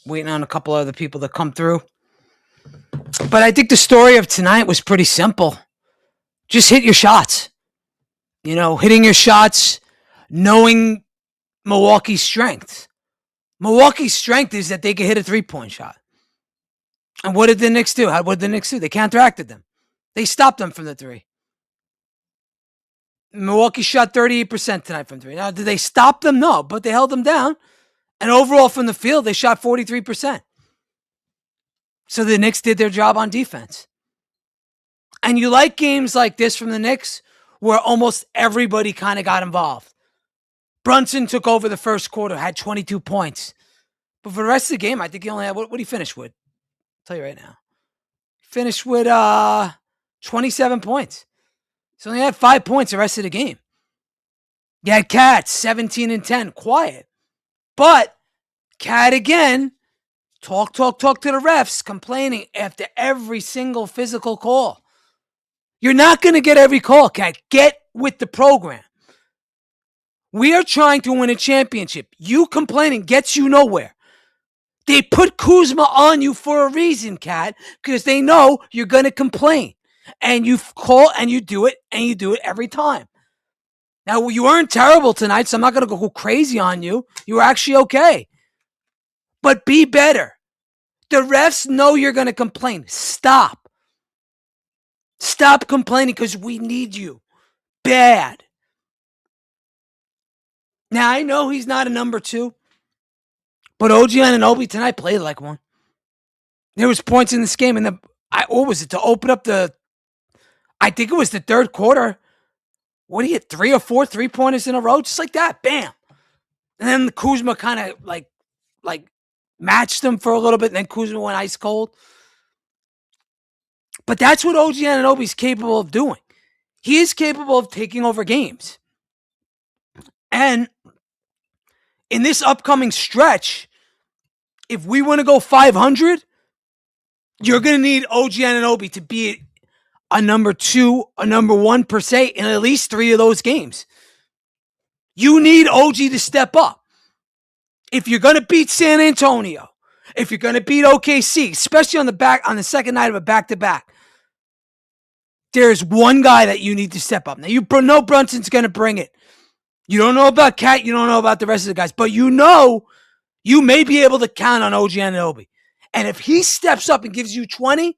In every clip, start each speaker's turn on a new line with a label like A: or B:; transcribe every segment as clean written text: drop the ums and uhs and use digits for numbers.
A: Waiting on a couple other people to come through. But I think the story of tonight was pretty simple. Just hit your shots. Hitting your shots, knowing Milwaukee's strength. Milwaukee's strength is that they can hit a three-point shot. And what did the Knicks do? What did the Knicks do? They counteracted them. They stopped them from the three. Milwaukee shot 38% tonight from three. Now, did they stop them? No, but they held them down. And overall from the field, they shot 43%. So the Knicks did their job on defense. And you like games like this from the Knicks where almost everybody kind of got involved. Brunson took over the first quarter, had 22 points. But for the rest of the game, I think he only had, what did he finish with? I'll tell you right now. He finished with 27 points. So he only had 5 points the rest of the game. You had Cat, 17 and 10, quiet. But Cat again, talk to the refs, complaining after every single physical call. You're not going to get every call, Cat. Get with the program. We are trying to win a championship. You complaining gets you nowhere. They put Kuzma on you for a reason, Cat, because they know you're going to complain. And you call and you do it every time. Now, you weren't terrible tonight, so I'm not going to go crazy on you. You were actually okay. But be better. The refs know you're going to complain. Stop. Stop complaining because we need you. Bad. Now, I know he's not a number two, but OG Anunoby tonight played like one. There was points in this game, and what was it, to open up I think it was the third quarter. What, he hit 3 or 4 3-pointers in a row? Just like that. Bam. And then the Kuzma kind of like matched them for a little bit, and then Kuzma went ice cold. But that's what OG Anunoby is capable of doing. He is capable of taking over games. And in this upcoming stretch, if we want to go 500, you're going to need OG Anunoby to be a number 2, a number 1 per se in at least 3 of those games. You need OG to step up. If you're going to beat San Antonio, if you're going to beat OKC, especially on the second night of a back-to-back, there's one guy that you need to step up. Now, you know Brunson's going to bring it. You don't know about Cat. You don't know about the rest of the guys. But you know you may be able to count on OG Anunoby. And if he steps up and gives you 20,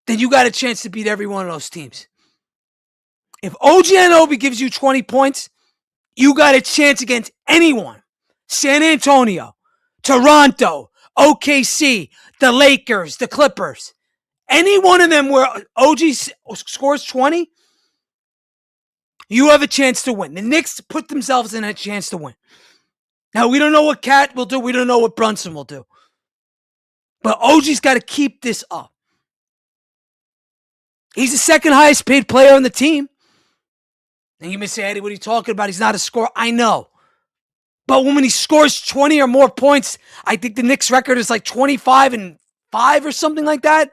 A: then you got a chance to beat every one of those teams. If OG Anunoby gives you 20 points, you got a chance against anyone. San Antonio, Toronto, OKC, the Lakers, the Clippers. Any one of them where OG scores 20, you have a chance to win. The Knicks put themselves in a chance to win. Now, we don't know what Cat will do. We don't know what Brunson will do. But OG's got to keep this up. He's the second highest paid player on the team. And you may say, Eddie, what are you talking about? He's not a scorer. I know. But when he scores 20 or more points, I think the Knicks record is like 25-5 or something like that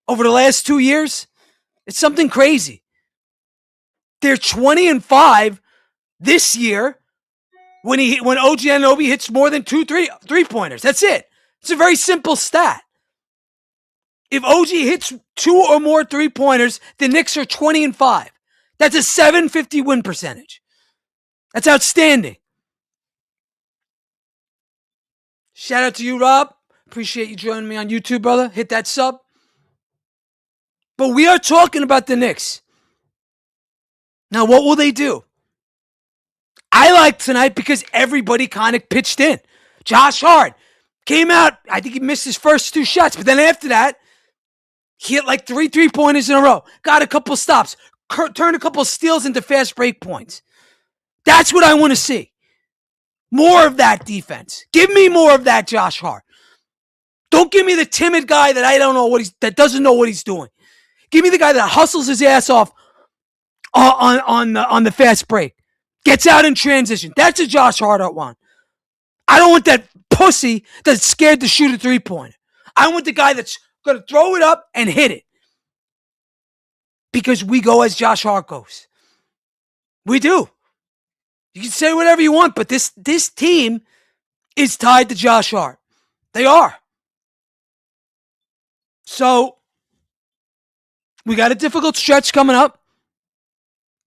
A: over the last 2 years. It's something crazy. They're 20-5 this year when OG Anunoby hits more than 2 three-pointers. That's it. It's a very simple stat. If OG hits 2 or more three-pointers, the Knicks are 20-5. That's a .750 win percentage. That's outstanding. Shout out to you, Rob. Appreciate you joining me on YouTube, brother. Hit that sub. But we are talking about the Knicks. Now, what will they do? I like tonight because everybody kind of pitched in. Josh Hart came out. I think he missed his first 2 shots. But then after that, he hit like 3 3-pointers in a row. Got a couple stops. Turned a couple steals into fast break points. That's what I want to see. More of that defense. Give me more of that Josh Hart. Don't give me the timid guy that that doesn't know what he's doing. Give me the guy that hustles his ass off on the fast break. Gets out in transition. That's a Josh Hart I want. I don't want that pussy that's scared to shoot a 3-pointer. I want the guy that's going to throw it up and hit it. Because we go as Josh Hart goes. We do. You can say whatever you want, but this team is tied to Josh Hart. They are. So we got a difficult stretch coming up,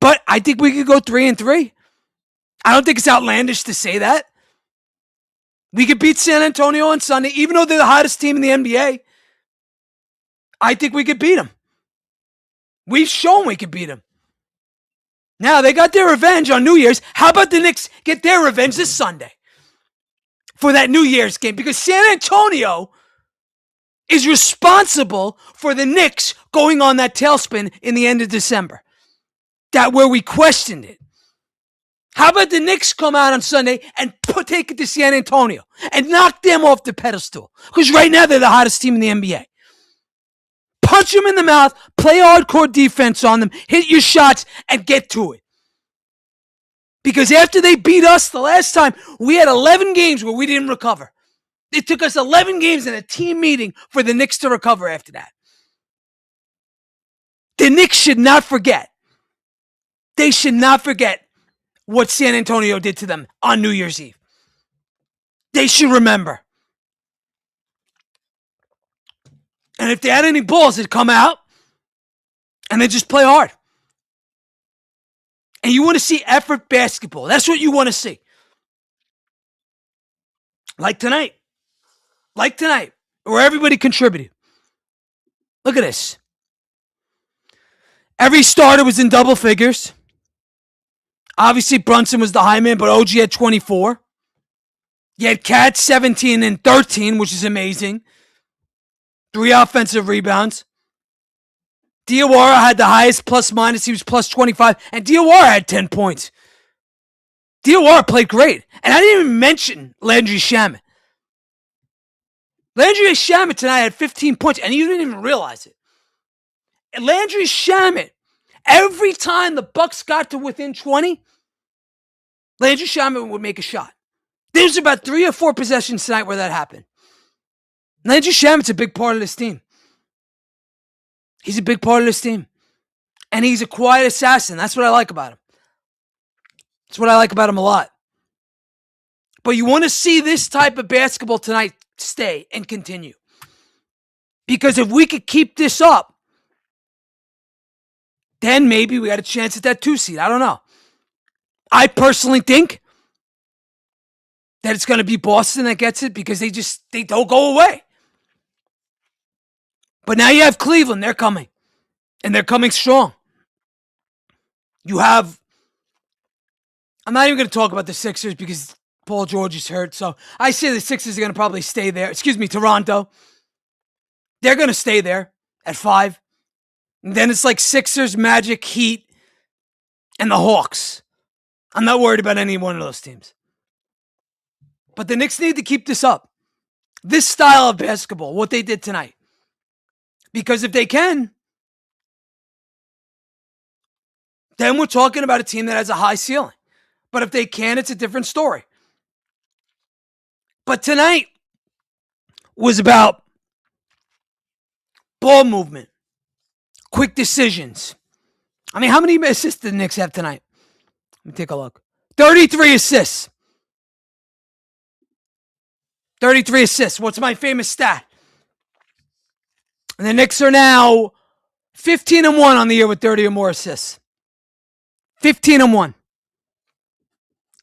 A: but I think we could go 3-3. I don't think it's outlandish to say that. We could beat San Antonio on Sunday, even though they're the hottest team in the NBA. I think we could beat them. We've shown we could beat them. Now, they got their revenge on New Year's. How about the Knicks get their revenge this Sunday for that New Year's game? Because San Antonio is responsible for the Knicks going on that tailspin in the end of December. That where we questioned it. How about the Knicks come out on Sunday and take it to San Antonio and knock them off the pedestal? Because right now they're the hottest team in the NBA. Punch them in the mouth, play hardcore defense on them, hit your shots, and get to it. Because after they beat us the last time, we had 11 games where we didn't recover. It took us 11 games in a team meeting for the Knicks to recover after that. The Knicks should not forget. They should not forget what San Antonio did to them on New Year's Eve. They should remember. And if they had any balls, they'd come out and they just play hard. And you want to see effort basketball. That's what you want to see. Like tonight, where everybody contributed. Look at this. Every starter was in double figures. Obviously, Brunson was the high man, but OG had 24. You had Cat 17 and 13, which is amazing. 3 offensive rebounds. Diawara had the highest plus minus. He was plus 25. And Diawara had 10 points. Diawara played great. And I didn't even mention Landry Shamet. Landry Shamet tonight had 15 points, and you didn't even realize it. And Landry Shamet, every time the Bucks got to within 20, Landry Shamet would make a shot. There's about 3 or 4 possessions tonight where that happened. Landry Shamet's a big part of this team. He's a big part of this team. And he's a quiet assassin. That's what I like about him. That's what I like about him a lot. But you want to see this type of basketball tonight stay and continue. Because if we could keep this up, then maybe we got a chance at that 2 seed. I don't know. I personally think that it's going to be Boston that gets it because they don't go away. But now you have Cleveland. They're coming. And they're coming strong. You have... I'm not even going to talk about the Sixers because Paul George is hurt. So I say the Sixers are going to probably stay there. Excuse me, Toronto. They're going to stay there at 5. And then it's like Sixers, Magic, Heat, and the Hawks. I'm not worried about any one of those teams. But the Knicks need to keep this up. This style of basketball, what they did tonight. Because if they can, then we're talking about a team that has a high ceiling. But if they can, it's a different story. But tonight was about ball movement, quick decisions. I mean, how many assists did the Knicks have tonight? Let me take a look. 33 assists. 33 assists. What's my famous stat? And the Knicks are now 15-1 on the year with 30 or more assists. 15-1.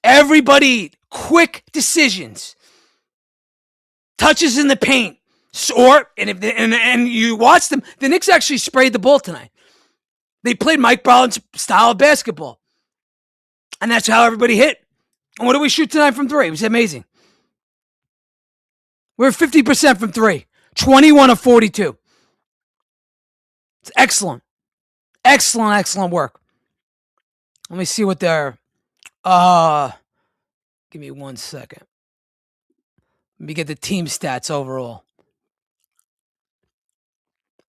A: Everybody, quick decisions. Touches in the paint. And you watch them, the Knicks actually sprayed the ball tonight. They played Mike Brown's style of basketball. And that's how everybody hit. And what did we shoot tonight from 3? It was amazing. We're 50% from 3. 21 of 42. It's excellent. Excellent work. Let me see what they're... give me 1 second. Let me get the team stats overall.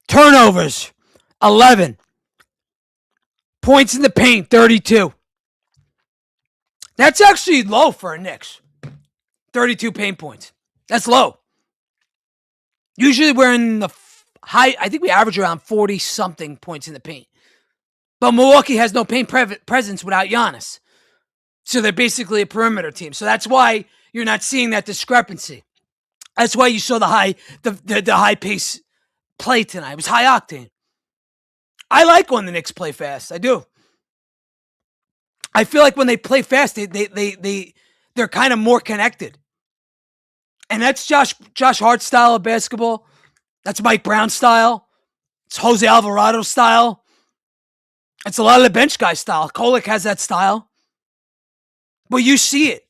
A: Turnovers, 11. Points in the paint, 32. That's actually low for a Knicks. 32 paint points. That's low. Usually we're in the high, I think we average around 40-something points in the paint. But Milwaukee has no paint presence without Giannis. So they're basically a perimeter team. So that's why you're not seeing that discrepancy. That's why you saw the high pace play tonight. It was high octane. I like when the Knicks play fast. I do. I feel like when they play fast, they're kind of more connected. And that's Josh Hart's style of basketball. That's Mike Brown's style. It's Jose Alvarado's style. It's a lot of the bench guys' style. Kolek has that style. But you see it.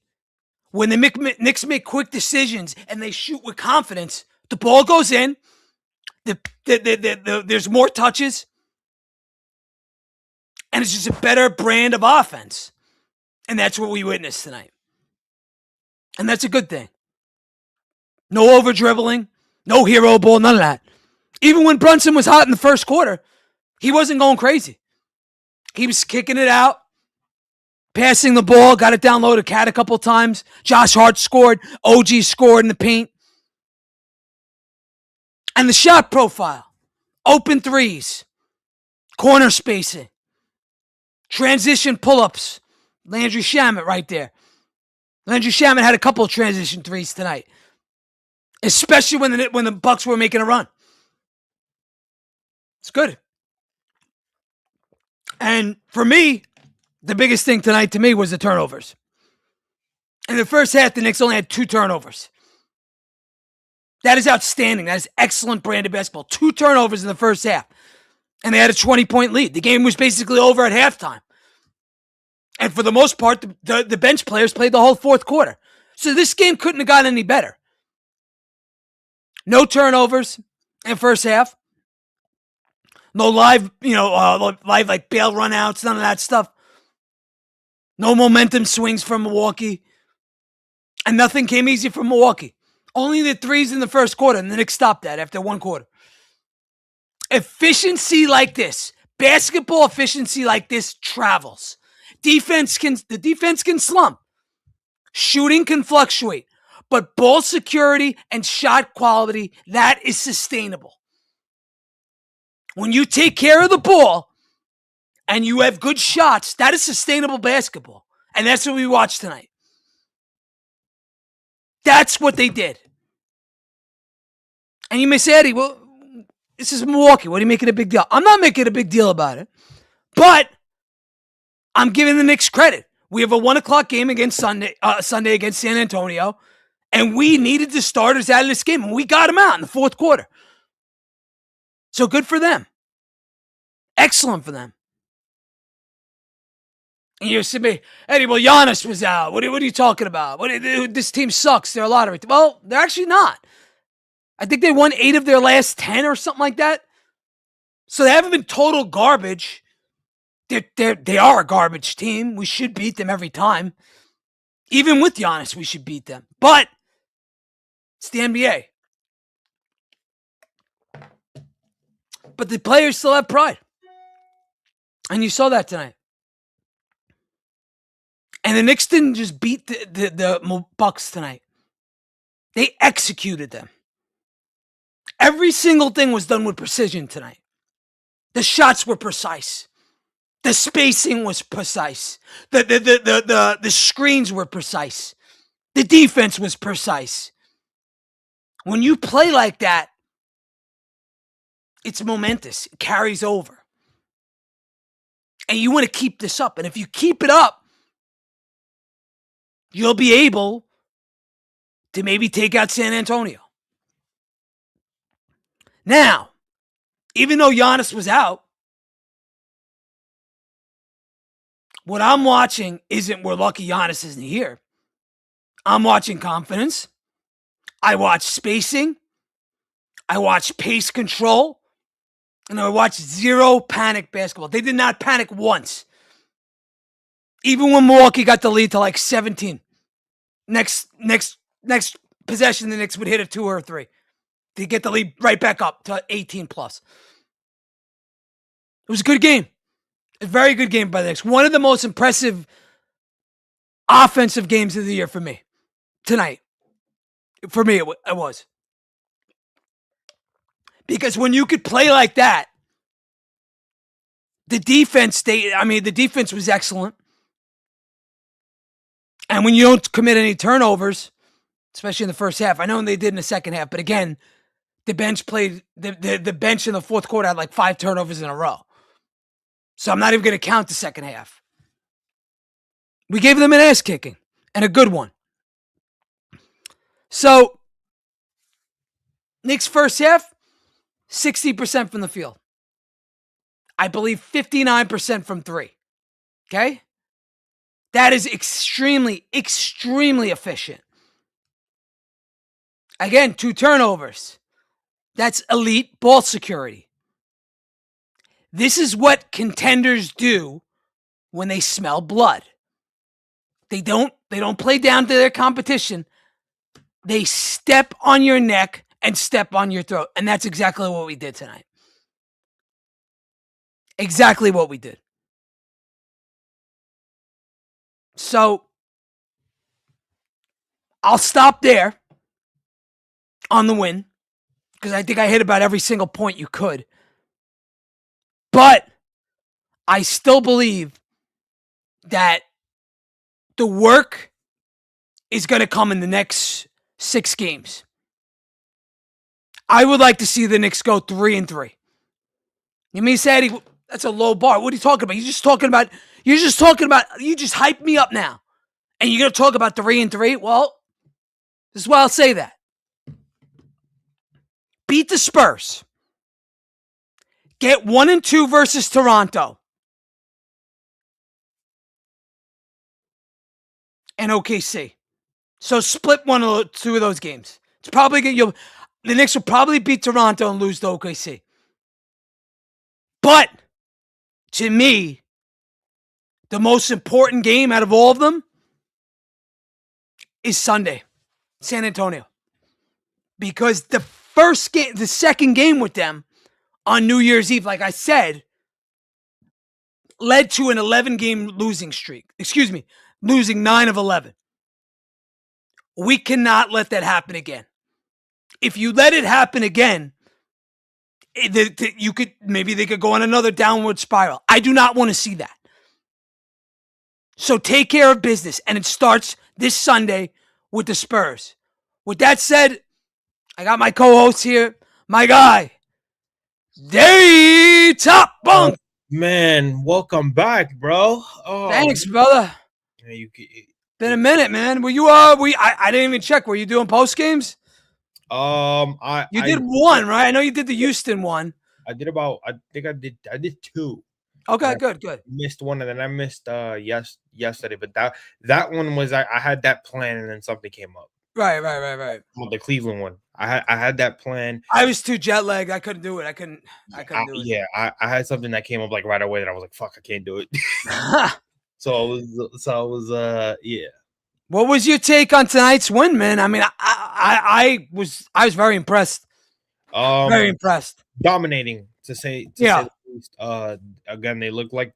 A: When the Knicks make quick decisions and they shoot with confidence, the ball goes in. There's more touches. And it's just a better brand of offense. And that's what we witnessed tonight. And that's a good thing. No over-dribbling. No hero ball. None of that. Even when Brunson was hot in the first quarter, he wasn't going crazy. He was kicking it out. Passing the ball. Got it down low to Cat a couple times. Josh Hart scored. OG scored in the paint. And the shot profile. Open threes. Corner spacing. Transition pull-ups. Landry Shamet right there. Landry Shamet had a couple of transition threes tonight. Especially when the Bucks were making a run. It's good. And for me, the biggest thing tonight to me was the turnovers. In the first half, the Knicks only had 2 turnovers. That is outstanding. That is excellent brand of basketball. 2 turnovers in the first half. And they had a 20-point lead. The game was basically over at halftime. And for the most part, the bench players played the whole fourth quarter. So this game couldn't have gotten any better. No turnovers in the first half. No live like bail runouts, none of that stuff. No momentum swings from Milwaukee. And nothing came easy from Milwaukee. Only the threes in the first quarter, and the Knicks stopped that after one quarter. Efficiency like this, basketball efficiency like this travels. The defense can slump. Shooting can fluctuate. But ball security and shot quality, that is sustainable. When you take care of the ball and you have good shots, that is sustainable basketball. And that's what we watched tonight. That's what they did. And you may say, Eddie, well, this is Milwaukee. What are you making a big deal? I'm not making a big deal about it. But I'm giving the Knicks credit. We have a 1 o'clock game against Sunday against San Antonio. And we needed the starters out of this game. And we got them out in the fourth quarter. So good for them. Excellent for them. And you say to me, Eddie, well, Giannis was out. What are you talking about? This team sucks. They're a lottery. Well, they're actually not. I think they won 8 of their last 10 or something like that. So they haven't been total garbage. They are a garbage team. We should beat them every time. Even with Giannis, we should beat them. But it's the NBA. But the players still have pride. And you saw that tonight. And the Knicks didn't just beat the Bucks tonight. They executed them. Every single thing was done with precision tonight. The shots were precise. The spacing was precise. The screens were precise. The defense was precise. When you play like that, it's momentous. It carries over. And you want to keep this up. And if you keep it up, you'll be able to maybe take out San Antonio. Now, even though Giannis was out, what I'm watching isn't we're lucky Giannis isn't here. I'm watching confidence. I watch spacing. I watch pace control. And I watch zero panic basketball. They did not panic once. Even when Milwaukee got the lead to like 17. Next possession, the Knicks would hit a 2 or a 3. To get the lead right back up to 18 plus. It was a good game. A very good game by the Knicks. One of the most impressive offensive games of the year for me. Tonight. For me, it was. Because when you could play like that, the defense was excellent. And when you don't commit any turnovers, especially in the first half. I know they did in the second half, but again, the bench played the bench in the fourth quarter had like 5 turnovers in a row. So I'm not even going to count the second half. We gave them an ass kicking and a good one. So Knicks first half, 60% from the field. I believe 59% from 3. Okay? That is extremely, extremely efficient. Again, 2 turnovers. That's elite ball security. This is what contenders do when they smell blood. They don't play down to their competition. They step on your neck and step on your throat. And that's exactly what we did tonight. Exactly what we did. So I'll stop there on the win because I think I hit about every single point you could. But I still believe that the work is going to come in the next 6 games. I would like to see the Knicks go 3-3. You mean, Sadie, that's a low bar. What are you talking about? You just hyped me up now. And you're going to talk about 3-3? Well, this is why I'll say that. Beat the Spurs. Get 1-2 versus Toronto. And OKC. So split 1 or 2 of those games. It's probably the Knicks will probably beat Toronto and lose to OKC. But to me, the most important game out of all of them is Sunday, San Antonio. Because the second game with them on New Year's Eve, like I said, led to an 11-game losing streak. Excuse me, losing 9 of 11. We cannot let that happen again. If you let it happen again, maybe they could go on another downward spiral. I do not want to see that. So take care of business, and it starts this Sunday with the Spurs. With that said, I got my co-host here, my guy, Day Top Bunk.
B: Man, welcome back, bro.
A: Oh, thanks, brother. Yeah, been a minute, man. Were you? I didn't even check. Were you doing post games?
B: I
A: did one, right? I know you did the Houston one.
B: I did 2.
A: Okay, good.
B: Missed one, and then I missed yesterday. But that one was I had that plan, and then something came up.
A: Right.
B: Well, the Cleveland one. I had that plan.
A: I was too jet lagged. I couldn't do it. I couldn't do it.
B: Yeah, I had something that came up like right away that I was like, fuck, I can't do it. So I was yeah.
A: What was your take on tonight's win, man? I mean, I was very impressed. Very impressed.
B: Dominating to say the least. Again, they look like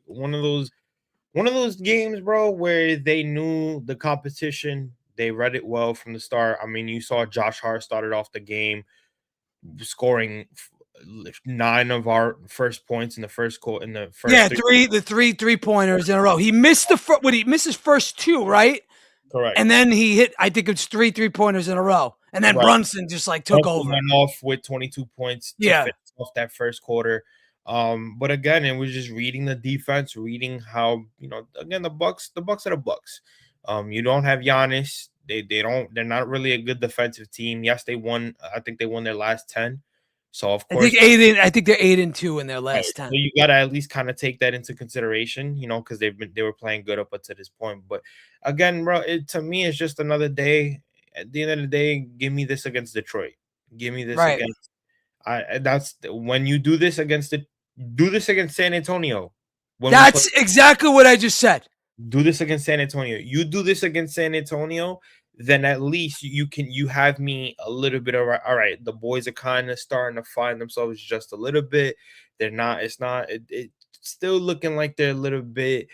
B: one of those games, bro, where they knew the competition. They read it well from the start. I mean, you saw Josh Hart started off the game scoring 9 of our first points in the first quarter.
A: Three 3-pointers in a row. He missed he missed his first 2, right?
B: Correct.
A: And then he hit, I think it's 3 3-pointers in a row. And then Brunson just took over.
B: Went off with 22 points to finish off that first quarter. But again, it was just reading the defense, reading how, again, the Bucks are the Bucks. You don't have Giannis. They're not really a good defensive team. Yes, they won. I think they won their last 10. So of course,
A: I think they're 8-2 in their last 10.
B: So you gotta at least kind of take that into consideration, because they were playing good up to this point. But again, bro, to me, it's just another day. At the end of the day, give me this against Detroit. Give me this against. That's when you do this against San Antonio.
A: That's exactly what I just said.
B: Do this against San Antonio. You do this against San Antonio, then at least you have me a little bit of all right. The boys are kind of starting to find themselves just a little bit. It's still looking like they're a little bit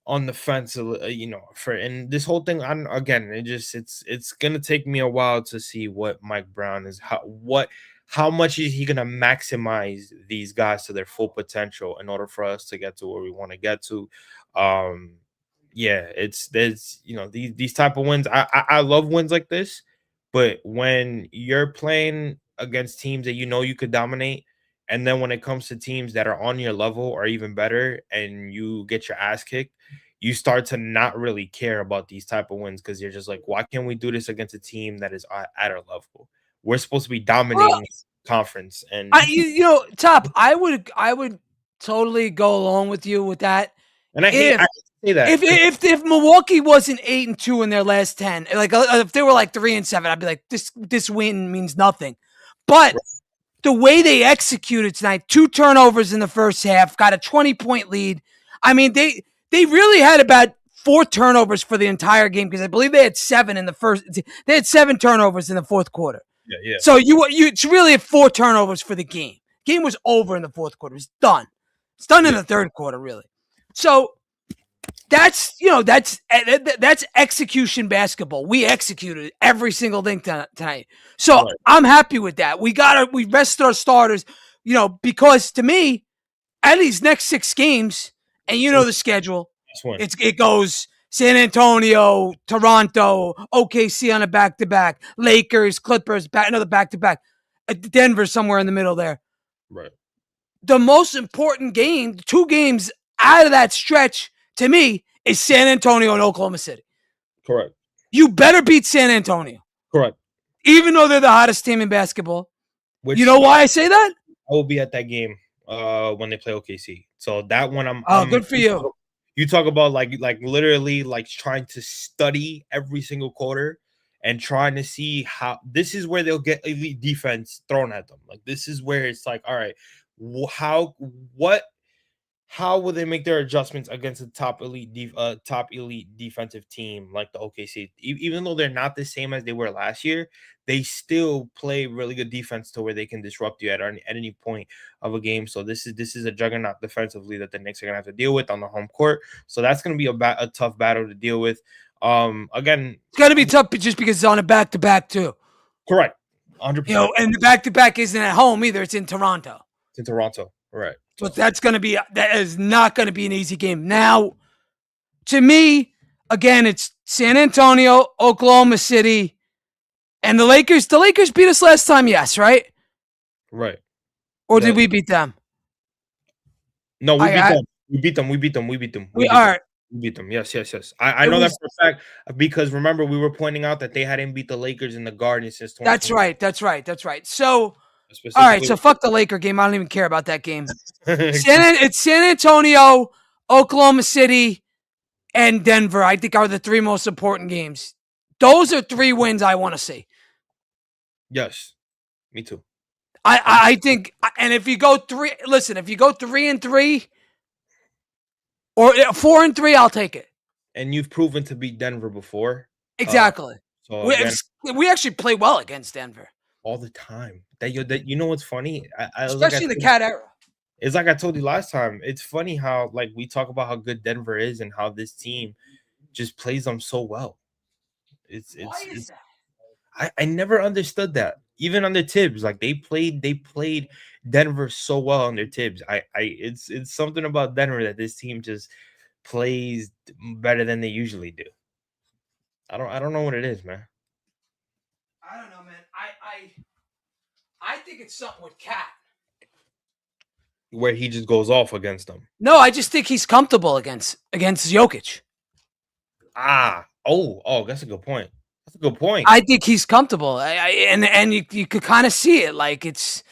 B: on the fence, and this whole thing. It's gonna take me a while to see what Mike Brown is, how much is he gonna maximize these guys to their full potential in order for us to get to where we want to get to. Yeah, there's these type of wins. I love wins like this, but when you're playing against teams that you know you could dominate, and then when it comes to teams that are on your level or even better, and you get your ass kicked, you start to not really care about these type of wins because you're just like, why can't we do this against a team that is at our level? We're supposed to be
A: Well,
B: dominating conference, and
A: Top, I would totally go along with you with that
B: I hate
A: if
B: to say that
A: if
B: because
A: if if Milwaukee wasn't 8-2 in their last 10, like if they were like 3-7, I'd be like, this win means nothing. But the way they executed tonight, 2 turnovers in the first half, got a 20-point lead. I mean, they really had about 4 turnovers for the entire game because I believe they had 7 in the first. They had 7 turnovers in the fourth quarter.
B: yeah,
A: So it's really 4 turnovers for the game. Game was over in the fourth quarter. It's done. It's done in
B: yeah,
A: the third quarter, really. So that's execution basketball. We executed every single thing tonight. So
B: right.
A: I'm happy with that. We rested our starters, because to me, at these next 6 games, and the schedule,
B: This one,
A: it goes San Antonio, Toronto, OKC on a back-to-back, Lakers, Clippers, another back-to-back, Denver somewhere in the middle there.
B: right,
A: The most important game, 2 games out of that stretch to me is San Antonio and Oklahoma City.
B: correct,
A: You better beat San Antonio,
B: correct.
A: even though they're the hottest team in basketball. You
B: Which
A: know why I say that?
B: I will be at that game when they play OKC. So that one
A: Oh, good for you.
B: you talk about like literally like trying to study every single quarter and trying to see how this is where they'll get elite defense thrown at them. Like this is where it's like, all right, how what how will they make their adjustments against a top elite defensive team like the OKC? Even though they're not the same as they were last year, they still play really good defense to where they can disrupt you at any point of a game. So this is a juggernaut defensively that the Knicks are gonna have to deal with on the home court. So that's gonna be a tough battle to deal with. Again,
A: It's got to be tough just because it's on a back-to-back too.
B: correct, 100%.
A: And the back-to-back isn't at home either. It's in Toronto.
B: It's in Toronto, right?
A: But
B: So
A: that is not going to be an easy game. Now, to me, again, it's San Antonio, Oklahoma City, and the Lakers. The Lakers beat us last time, yes, right?
B: right.
A: Or did
B: The
A: we beat them?
B: No, we beat
A: I
B: them. We beat them. We beat them. We beat them. We
A: we
B: beat them.
A: are.
B: We beat them. Yes, yes, yes. I
A: It
B: know that
A: was.
B: for a fact because remember we were pointing out that they hadn't beat the Lakers in the Garden since
A: That's
B: 2020.
A: right. That's right. That's right. So, all right.
B: Specifically,
A: So fuck the Laker game. I don't even care about that game. It's San Antonio, Oklahoma City, and Denver. I think are the 3 most important games. Those are 3 wins I want to see.
B: yes, me too.
A: I think, and if you go 3-3 or 4-3, I'll take it.
B: And you've proven to beat Denver before.
A: Exactly.
B: So
A: We
B: again,
A: we actually play well against Denver,
B: all the time. That what's funny?
A: especially in the cat era.
B: It's like I told you last time. It's funny how like we talk about how good Denver is and how this team just plays them so well.
A: Why is
B: It's
A: that?
B: I never understood that. Even under Tibbs, like they played Denver so well under Tibbs. It's something about Denver that this team just plays better than they usually do. I don't know what it is, man.
A: I don't know, man. I think it's something with Cat.
B: Where he just goes off against them.
A: No, I just think he's comfortable against Jokic.
B: That's a good point. That's a good point.
A: I think he's comfortable, and you could kind of see it. Like it's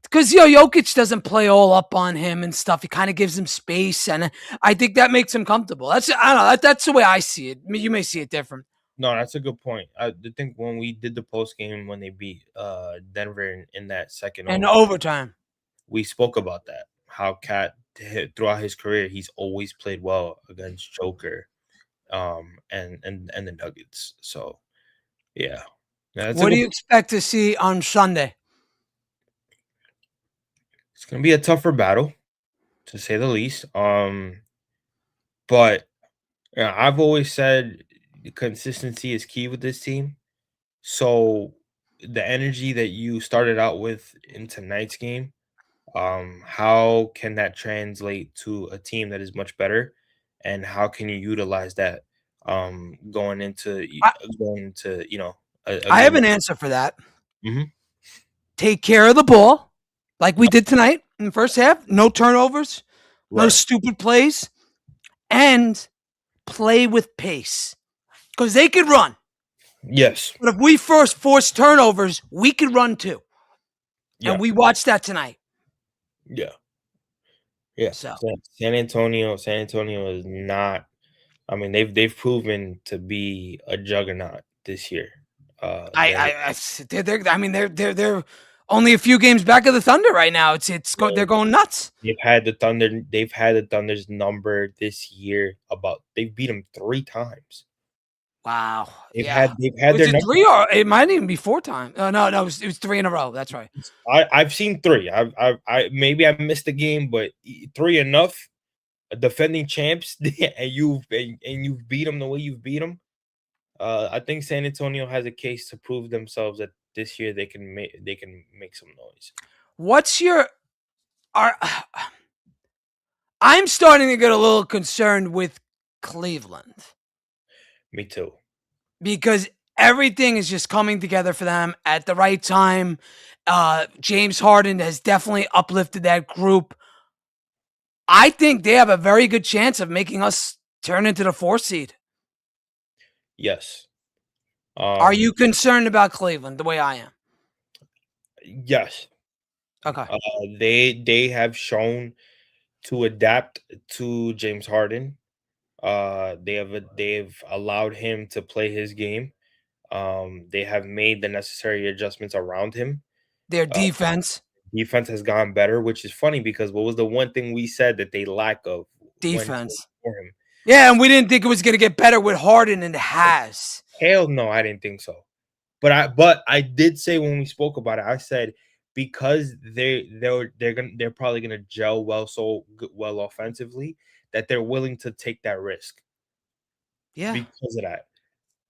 A: because Jokic doesn't play all up on him and stuff. He kind of gives him space, and I think that makes him comfortable. I don't know. That's the way I see it. I mean, you may see it different.
B: No, that's a good point. I think when we did the post game when they beat Denver in that second
A: And
B: overtime,
A: overtime.
B: we spoke about that. How Cat throughout his career, he's always played well against Joker, and the Nuggets. So yeah, that's
A: What do you expect to see on Sunday?
B: it's gonna be a tougher battle, to say the least. But yeah, I've always said consistency is key with this team. So the energy that you started out with in tonight's game, how can that translate to a team that is much better? and how can you utilize that going into
A: I,
B: a
A: I have
B: game.
A: an answer for that.
B: Mhm.
A: Take care of the ball, like we did tonight in the first half. No turnovers, no
B: Right.
A: stupid plays, and play with pace because they could run.
B: Yes.
A: But if we first force turnovers, we could run too, and
B: Yeah.
A: we watched that tonight.
B: Yeah. Yeah.
A: So
B: San Antonio is not. I mean, they've proven to be a juggernaut this year.
A: I,
B: They're,
A: I, I they're, I mean, they're only a few games back of the Thunder right now. They're going nuts.
B: they've had the Thunder. They've had the Thunder's number this year. They've beat them 3 times.
A: Wow. Yeah.
B: They've had
A: Was
B: their
A: it
B: number.
A: three or it might even be 4 times? No, it was three in a row. That's right.
B: I've seen 3. I maybe I missed the game, but 3 enough. Defending champs, and you've beat them the way you've beat them. I think San Antonio has a case to prove themselves that this year they can make some noise.
A: What's your are I'm starting to get a little concerned with Cleveland
B: Me too.
A: because everything is just coming together for them at the right time. James Harden has definitely uplifted that group. I think they have a very good chance of making us turn into the 4th seed.
B: Yes.
A: Are you concerned about Cleveland the way I am?
B: Yes.
A: Okay.
B: They have shown to adapt to James Harden. They've allowed him to play his game. They have made the necessary adjustments around him.
A: Their
B: Uh,
A: defense.
B: Defense has gotten better, which is funny because what was the one thing we said that they lack of when
A: Defense.
B: for him?
A: Yeah, and we didn't think it was going to get better with Harden, and it has.
B: Hell no, I didn't think so. But I did say when we spoke about it, I said because they're probably gonna gel well offensively that they're willing to take that risk
A: Yeah.
B: because of that.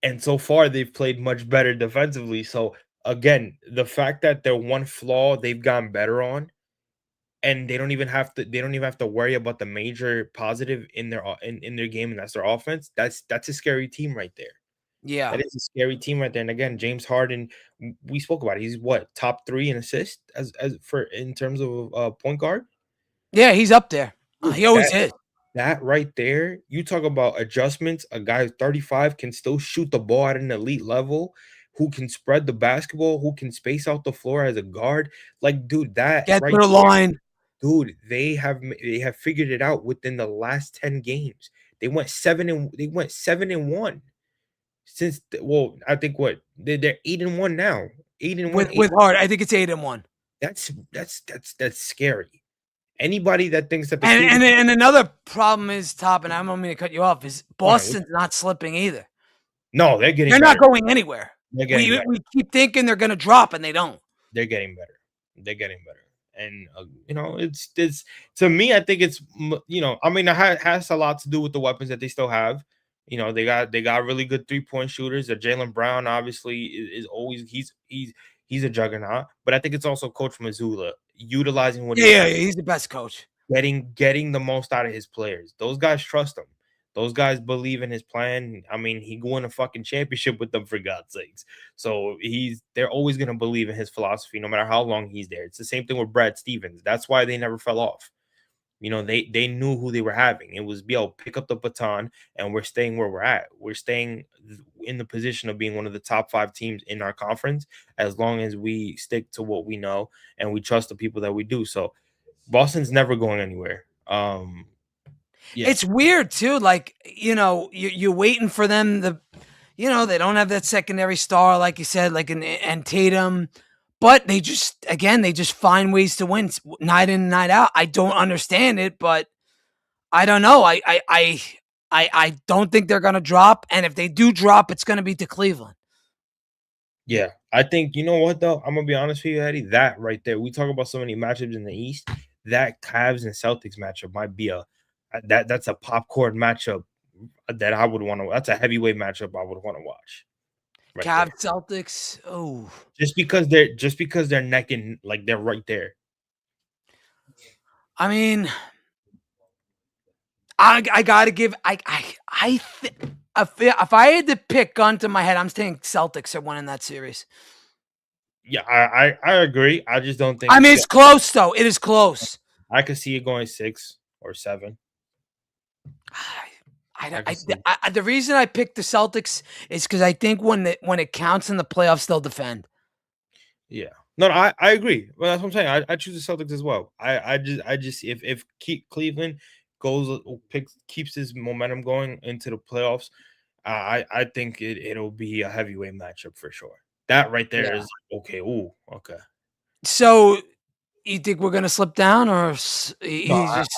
B: And so far they've played much better defensively. So again, the fact that their one flaw they've gotten better on, and they don't even have to worry about the major positive in in their game, and that's their offense. That's a scary team right there.
A: Yeah.
B: That is a scary team right there. And again, James Harden, we spoke about it. He's what, top 3 in assists as for in terms of point guard.
A: Yeah, he's up there.
B: Dude,
A: He always is.
B: that right there, you talk about adjustments. A guy who's 35 can still shoot the ball at an elite level, who can spread the basketball, who can space out the floor as a guard. Like, dude, that
A: Get to
B: right
A: the
B: there,
A: line.
B: dude, they have figured it out within the last 10 games. They went 7-1. I think what they're 8-1 now. 8-1,
A: With Harden. I think it's 8-1.
B: that's scary. Anybody that thinks that the
A: And
B: Cleveland
A: and another problem is, Top, and I don't mean to cut you off, is
B: come on,
A: Boston's not slipping either.
B: no, they're getting
A: They're not
B: better.
A: going anywhere.
B: They're getting better.
A: We keep thinking they're going to drop, and they don't.
B: They're getting better. They're getting better. And it's to me, I think it's I mean, it has a lot to do with the weapons that they still have. They got really good 3-point shooters. Jalen Brown obviously is always he's a juggernaut. But I think it's also Coach Mazzulla utilizing what he
A: Yeah,
B: has,
A: he's the best coach.
B: getting the most out of his players. Those guys trust him. Those guys believe in his plan. I mean, he won a fucking championship with them for God's sakes. So they're always gonna believe in his philosophy, no matter how long he's there. It's the same thing with Brad Stevens. That's why they never fell off. They knew who they were having. It was pick up the baton, and we're staying where we're at. We're staying in the position of being one of the top 5 teams in our conference as long as we stick to what we know and we trust the people that we do. So Boston's never going anywhere. Yeah.
A: It's weird too. Like, you're waiting for them. They don't have that secondary star, like you said, like and Tatum, but they just find ways to win night in and night out. I don't understand it, but I don't know. I don't think they're gonna drop, and if they do drop, it's gonna be to Cleveland.
B: Yeah, I think you know what though. I'm gonna be honest with you, Eddie. That right there, we talk about so many matchups in the East. That Cavs and Celtics matchup might be that's a popcorn matchup that I would want to. That's a heavyweight matchup I would want to watch. Right there,
A: Cavs, Celtics. Oh,
B: just because they're neck and like they're right there.
A: I mean, I gotta give. If I had to pick gun to my head, I'm saying Celtics are winning that series.
B: Yeah, I agree. I just don't think
A: I
B: it's
A: mean,
B: good.
A: it's close though. It is close.
B: I could see it going 6 or 7. I could see.
A: The reason I picked the Celtics is because I think when it counts in the playoffs, they'll defend.
B: Yeah. No, I agree. Well, that's what I'm saying. I choose the Celtics as well. I just if Cleveland goes keeps his momentum going into the playoffs, I think it'll be a heavyweight matchup for sure. That right there
A: Yeah.
B: is okay. Ooh, okay.
A: So you think we're gonna slip down, or
B: No,
A: he's just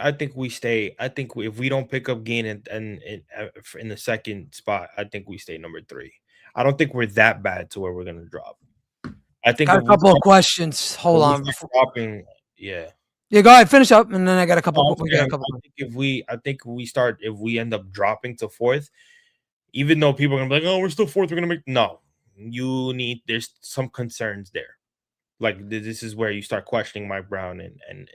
B: I think we stay. I think if we don't pick up Gain in the second spot, I think we stay number 3. I don't think we're that bad to where we're gonna drop. I think
A: got a couple of questions.
B: if
A: Hold
B: we
A: on.
B: start dropping, yeah.
A: Yeah, go ahead, finish up, and then I got a couple.
B: No, I'm
A: We got a
B: saying
A: couple.
B: if we end up dropping to 4th, even though people are gonna be like, oh, we're still 4th, we're gonna make no. There's some concerns there. Like this is where you start questioning Mike Brown and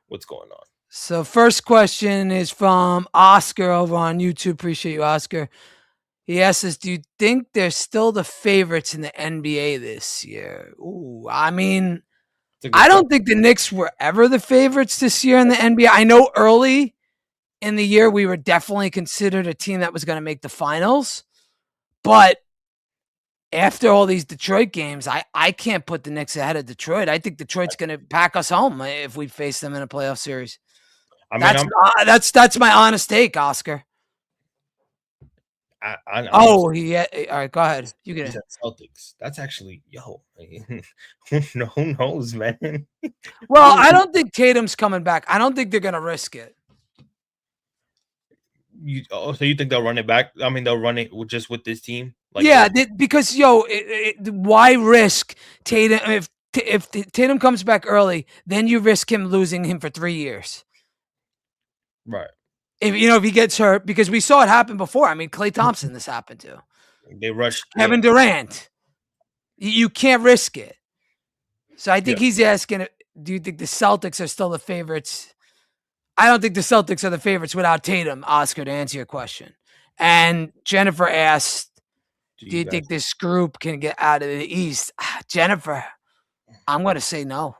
B: what's going on.
A: So first question is from Oscar over on YouTube. Appreciate you, Oscar. He asks us, do you think they're still the favorites in the NBA this year? Ooh, I mean,
B: It's a good
A: I
B: question.
A: don't think the Knicks were ever the favorites this year in the NBA. I know early in the year we were definitely considered a team that was going to make the finals, but after all these Detroit games, I can't put the Knicks ahead of Detroit. I think Detroit's going to pack us home if we face them in a playoff series.
B: I mean,
A: That's my honest take, Oscar.
B: I'm
A: Oh, all right. Go ahead. You get
B: he
A: it.
B: said Celtics. That's actually who knows, man.
A: Well, I don't think Tatum's coming back. I don't think they're going to risk it.
B: So you think they'll run it back? I mean, they'll run it just with this team? Like,
A: Yeah, because why risk Tatum if Tatum comes back early? Then you risk him losing him for 3 years.
B: right?
A: If he gets hurt, because we saw it happen before. I mean, Klay Thompson, this happened to
B: They rushed
A: Kevin Durant. You can't risk it. So I think
B: Yeah.
A: he's asking, do you think the Celtics are still the favorites? I don't think the Celtics are the favorites without Tatum, Oscar, to answer your question. And Jennifer asked, do you think this group can get out of the East? Jennifer, I'm going to say no.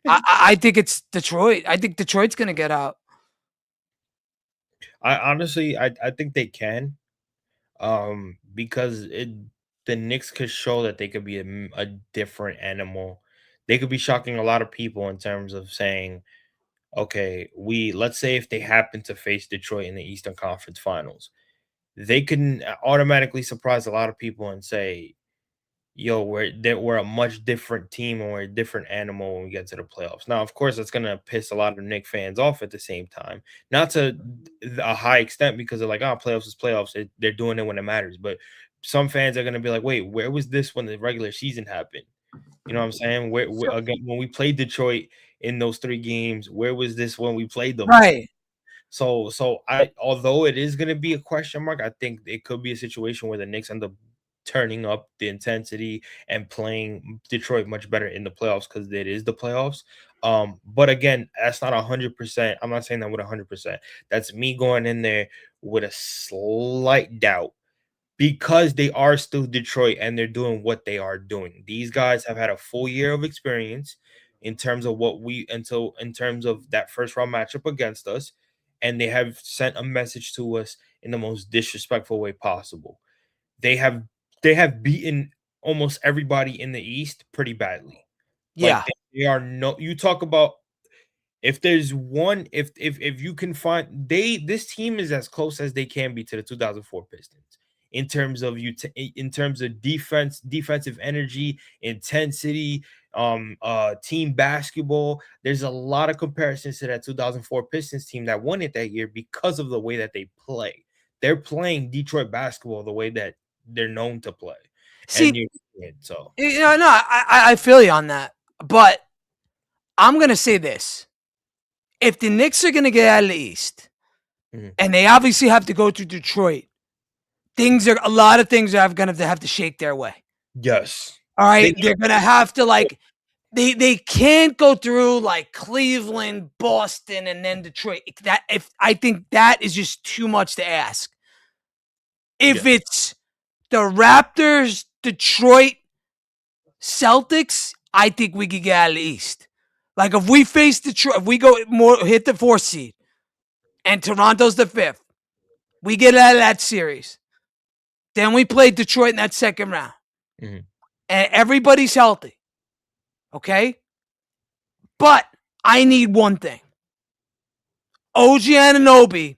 A: I think it's Detroit. I think Detroit's going to get out.
B: I honestly, I think they can, because the Knicks could show that they could be a different animal. They could be shocking a lot of people in terms of saying, okay, let's say if they happen to face Detroit in the Eastern Conference Finals, they can automatically surprise a lot of people and say, yo, we're a much different team and we're a different animal when we get to the playoffs. Now, of course, that's gonna piss a lot of Knicks fans off at the same time, not to a high extent because they're like, oh, playoffs is playoffs. They're doing it when it matters. But some fans are gonna be like, wait, where was this when the regular season happened? You know what I'm saying? Again, when we played Detroit in those 3 games, where was this when we played them?
A: Right.
B: So although it is gonna be a question mark, I think it could be a situation where the Knicks end up turning up the intensity and playing Detroit much better in the playoffs because it is the playoffs. But again, that's not 100%. I'm not saying that with 100%. That's me going in there with a slight doubt because they are still Detroit and they're doing what they are doing. These guys have had a full year of experience in terms of in terms of that first round matchup against us, and they have sent a message to us in the most disrespectful way possible. They have beaten almost everybody in the East pretty badly. Like
A: Yeah.
B: they are no you talk about if there's one if you can find this team is as close as they can be to the 2004 Pistons in terms of in terms of defensive energy, intensity, team basketball. There's a lot of comparisons to that 2004 Pistons team that won it that year because of the way that they play. They're playing Detroit basketball the way that they're known to play.
A: See,
B: And so
A: no, I feel you on that. But I'm going to say this. If the Knicks are going to get out of the East, and they obviously have to go to Detroit, a lot of things are going to have to shake their way.
B: yes.
A: All right. They're going to have to They can't go through like Cleveland, Boston, and then Detroit. I think that is just too much to ask. If it's the Raptors, Detroit, Celtics, I think we could get out of the East. Like if we face Detroit, if we go more hit the 4th seed, and Toronto's the 5th, we get out of that series. Then we play Detroit in that second round, and everybody's healthy. Okay, but I need one thing: OG Anunoby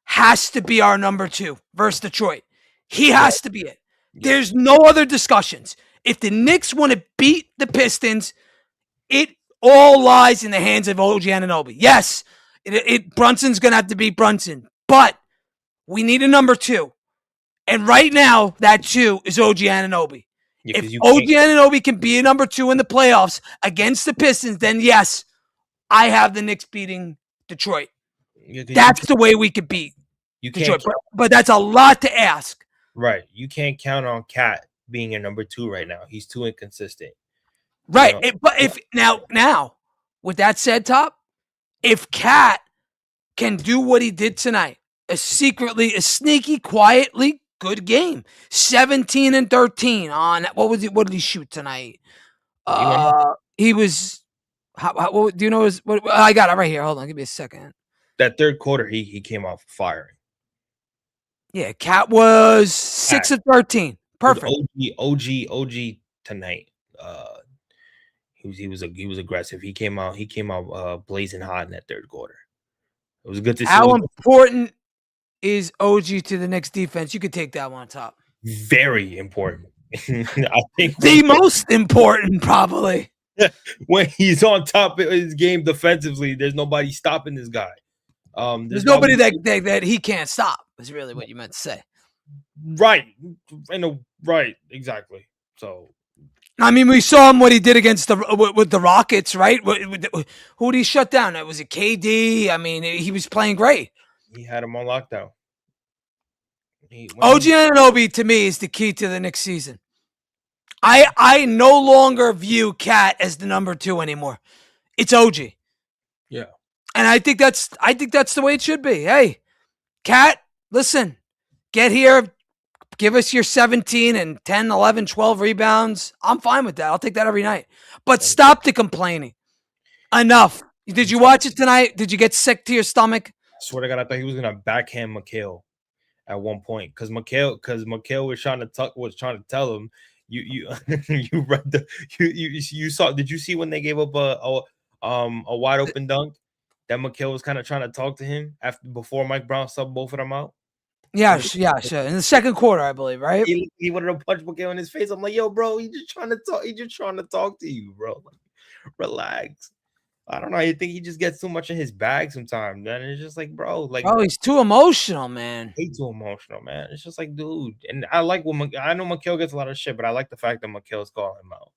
A: has to be our number 2 versus Detroit. He has to be it. There's no other discussions. If the Knicks want to beat the Pistons, it all lies in the hands of OG Anunoby. Yes, Brunson's going to have to beat Brunson, but we need a number 2. And right now, that 2 is OG Anunoby. If OG Anunoby can be a number 2 in the playoffs against the Pistons, then yes, I have the Knicks beating Detroit. That's the way we could beat Detroit. But that's a lot to ask.
B: Right. You can't count on Cat being a number 2 right now. He's too inconsistent.
A: Right. But if now, with that said, Top, if Cat can do what he did tonight, a sneaky, quietly good game, 17 and 13 on what did he shoot tonight? He was. How do you know? I got it right here. Hold on, give me a second.
B: That third quarter, he came out firing.
A: Yeah, Cat was 6 of 13. Perfect.
B: OG tonight. He was aggressive. He came out blazing hot in that third quarter. It was good to see.
A: How important is OG to the Knicks defense? You could take that one on top.
B: Very important. I think
A: the most important, probably.
B: When he's on top of his game defensively, there's nobody stopping this guy.
A: There's nobody that he can't stop. Is really what you meant to say.
B: Right. Right. Exactly. So.
A: I mean, we saw him what he did against with the Rockets, right? Who did he shut down? Was it KD? I mean, he was playing great.
B: He had him on lockdown.
A: OG Anunoby, to me, is the key to the next season. I no longer view Cat as the number 2 anymore. It's OG.
B: Yeah.
A: And I think that's the way it should be. Hey, Cat, listen, get here, give us your 17 and 10, 11, 12 rebounds. I'm fine with that. I'll take that every night. But stop the complaining. Enough. Did you watch it tonight? Did you get sick to your stomach?
B: I swear to God, I thought he was gonna backhand McHale at one point because McHale was trying to tell him you read you saw. Did you see when they gave up a wide open dunk that McHale was kind of trying to talk to him before Mike Brown subbed both of them out?
A: Yeah, sure. In the second quarter, I believe, right?
B: He wanted to punch McHale in his face. I'm like, yo, bro, he's just trying to talk. He's just trying to talk to you, bro. Like, relax. I don't know. I think he just gets too much in his bag sometimes, man. It's just like, bro,
A: he's too emotional, man.
B: He's too emotional, man. It's just like, dude. And I like I know McHale gets a lot of shit, but I like the fact that McHale's calling him out.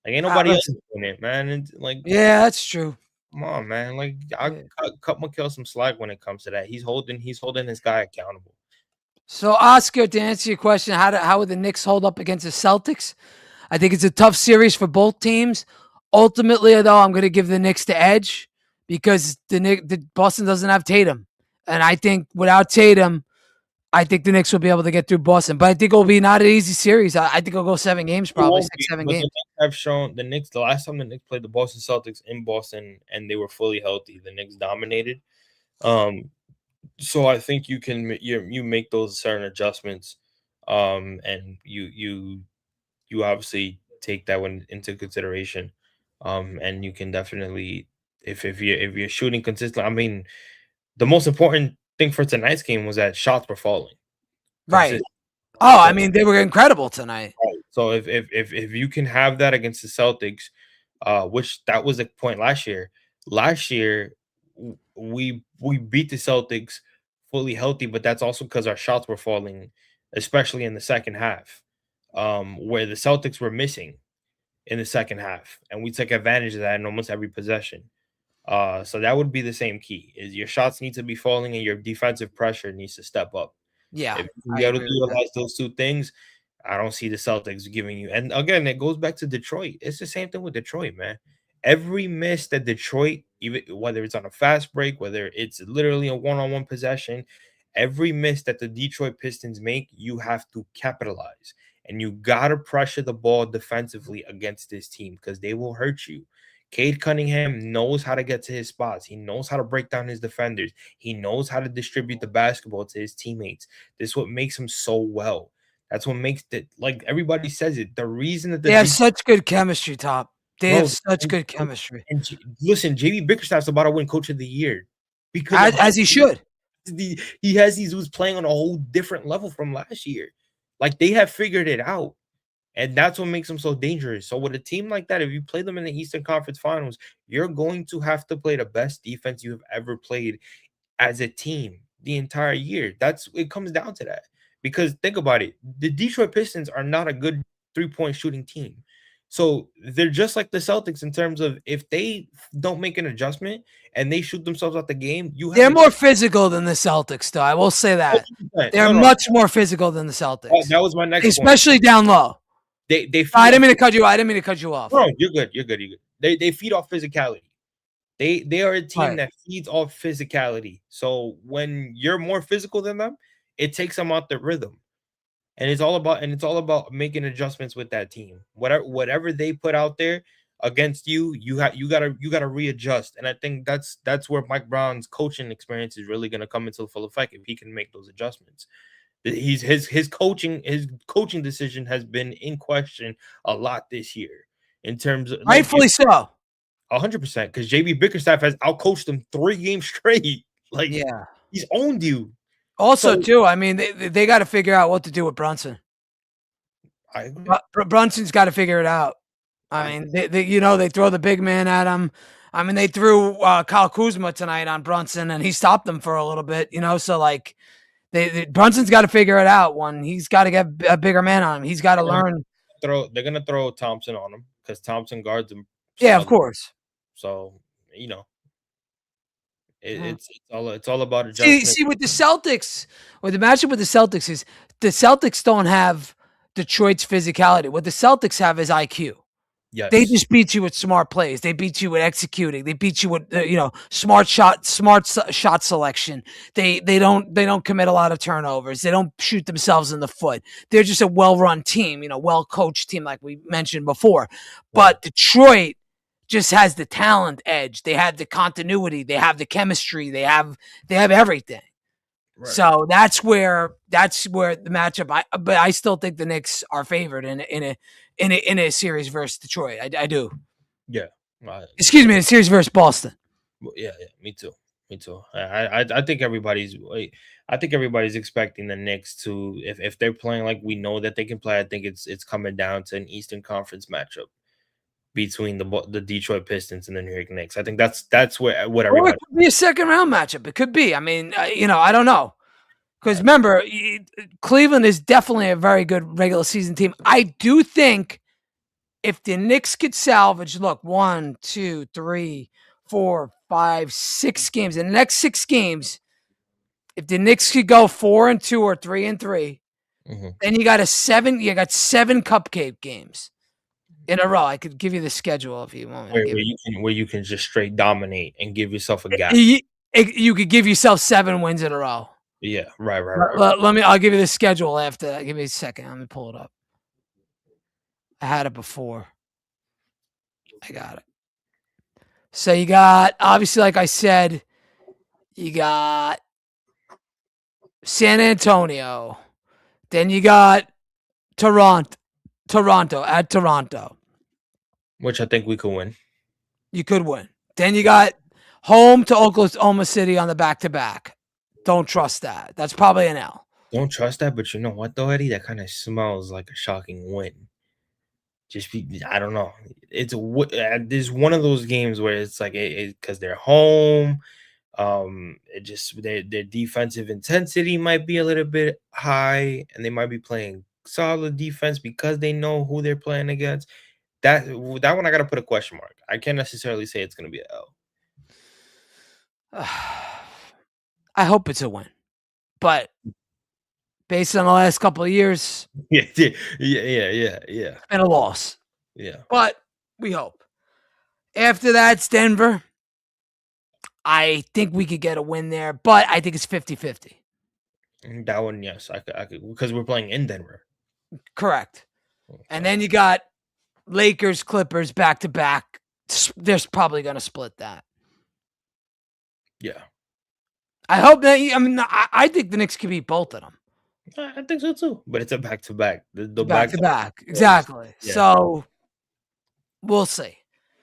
B: Like, ain't nobody else doing it, man. And
A: yeah, that's true.
B: Come on, man. Like, I cut McHale some slack when it comes to that. He's holding his guy accountable.
A: So, Oscar, to answer your question, how would the Knicks hold up against the Celtics? I think it's a tough series for both teams. Ultimately, though, I'm going to give the Knicks the edge because the Boston doesn't have Tatum. And I think without Tatum, I think the Knicks will be able to get through Boston. But I think it'll be not an easy series. I think it'll go 7 games, probably 6-7 games.
B: I've shown the Knicks, the last time the Knicks played the Boston Celtics in Boston and they were fully healthy, the Knicks dominated. So I think you make those certain adjustments, and you obviously take that one into consideration. And you can definitely, if you're shooting consistently, I mean, the most important thing for tonight's game was that shots were falling.
A: Right. Oh, I mean, they were incredible tonight.
B: Right. So if you can have that against the Celtics, which that was a point last year. Last year, we beat the Celtics fully healthy, but that's also because our shots were falling, especially in the second half, where the Celtics were missing in the second half, and we took advantage of that in almost every possession. So that would be the same key: is your shots need to be falling and your defensive pressure needs to step up.
A: Yeah,
B: if you got to utilize those two things, I don't see the Celtics giving you. And again, it goes back to Detroit. It's the same thing with Detroit, man. Every miss that Detroit, even whether it's on a fast break, whether it's literally a one-on-one possession, every miss that the Detroit Pistons make, you have to capitalize. And you gotta pressure the ball defensively against this team because they will hurt you. Cade Cunningham knows how to get to his spots. He knows how to break down his defenders. He knows how to distribute the basketball to his teammates. This is what makes him so well. That's what makes it, like everybody says it. The reason that
A: They have such good chemistry, Top. They have
B: bro,
A: such good chemistry.
B: listen, JB Bickerstaff's about to win Coach of the Year because of
A: As he should.
B: he has these who's playing on a whole different level from last year. Like they have figured it out. And that's what makes them so dangerous. So with a team like that, if you play them in the Eastern Conference Finals, you're going to have to play the best defense you have ever played as a team the entire year. That's it comes down to that. Because think about it, the Detroit Pistons are not a good three-point shooting team. So they're just like the Celtics in terms of if they don't make an adjustment and they shoot themselves out the game,
A: they're more physical than the Celtics, though. I will say that.
B: 100%.
A: They're much more physical than the Celtics.
B: That was my next
A: especially
B: point.
A: Down low.
B: They
A: I didn't mean to cut you. I didn't mean to cut you off.
B: No, you're good. You're good. You're good. They feed off physicality. They are a team that feeds off physicality. So when you're more physical than them, it takes them out the rhythm. And it's all about making adjustments with that team. Whatever they put out there against you, you gotta readjust. And I think that's where Mike Brown's coaching experience is really gonna come into full effect if he can make those adjustments. His coaching decision has been in question a lot this year in terms of
A: rightfully so.
B: 100% because JB Bickerstaff has outcoached them 3 games straight. Like
A: yeah,
B: he's owned you.
A: Also, too, I mean, they got to figure out what to do with Brunson.
B: I agree.
A: Brunson's got to figure it out. I mean, they throw the big man at him. I mean, they threw Kyle Kuzma tonight on Brunson, and he stopped them for a little bit. So like, Brunson's got to figure it out. He's got to get a bigger man on him. He's got to learn.
B: They're gonna throw Thompson on him because Thompson guards him.
A: Yeah, of course.
B: So it's all about adjustment.
A: See, with the Celtics, with the matchup with the Celtics is the Celtics don't have Detroit's physicality. What the Celtics have is IQ.
B: Yes.
A: They just beat you with smart plays. They beat you with executing. They beat you with smart shot selection. They don't commit a lot of turnovers. They don't shoot themselves in the foot. They're just a well-run team, well-coached team like we mentioned before. But Detroit just has the talent edge. They have the continuity. They have the chemistry. They have everything. Right. So that's where the matchup. But I still think the Knicks are favored in a series versus Detroit. I do.
B: Yeah.
A: Excuse me, a series versus Boston.
B: Yeah, me too. I think everybody's expecting the Knicks to if they're playing like we know that they can play. I think it's coming down to an Eastern Conference matchup between the Detroit Pistons and the New York Knicks. I think that's what everybody.
A: Or it could be a second round matchup. It could be. I mean, I don't know. Because remember, Cleveland is definitely a very good regular season team. I do think if the Knicks could salvage, 1, 2, 3, 4, 5, 6 games, in the next 6 games, if the Knicks could go 4-2 or 3-3, then you got 7 cupcake games in a row. I could give you the schedule if you want.
B: Where you can just straight dominate and give yourself a gap.
A: You could give yourself 7 wins in a row.
B: Yeah, right.
A: I'll give you the schedule after. Give me a second. Let me pull it up. I had it before. I got it. So you got, obviously, like I said, you got San Antonio. Then you got Toronto at Toronto.
B: Which I think we could win.
A: You could win. Then you got home to Oklahoma City on the back-to-back. Don't trust that. That's probably an L.
B: Don't trust that, but you know what, though, Eddie? That kind of smells like a shocking win. I don't know. There's one of those games where it's like because they're home. Their defensive intensity might be a little bit high, and they might be playing solid defense because they know who they're playing against. That one I gotta put a question mark. I can't necessarily say it's gonna be an L.
A: I hope it's a win, but based on the last couple of years,
B: Yeah, yeah.
A: been a loss.
B: Yeah.
A: But we hope. After that, it's Denver. I think we could get a win there, but I think it's 50-50.
B: That one, yes, I could, because we're playing in Denver.
A: Correct. And
B: So,
A: then you got Lakers, Clippers back to back. They're probably going to split that.
B: yeah,
A: I hope that. I mean, I think the Knicks could beat both of them.
B: I think so too. But it's a back to back. The
A: Back
B: back
A: to
B: to
A: back. Exactly.
B: yeah,
A: So we'll see.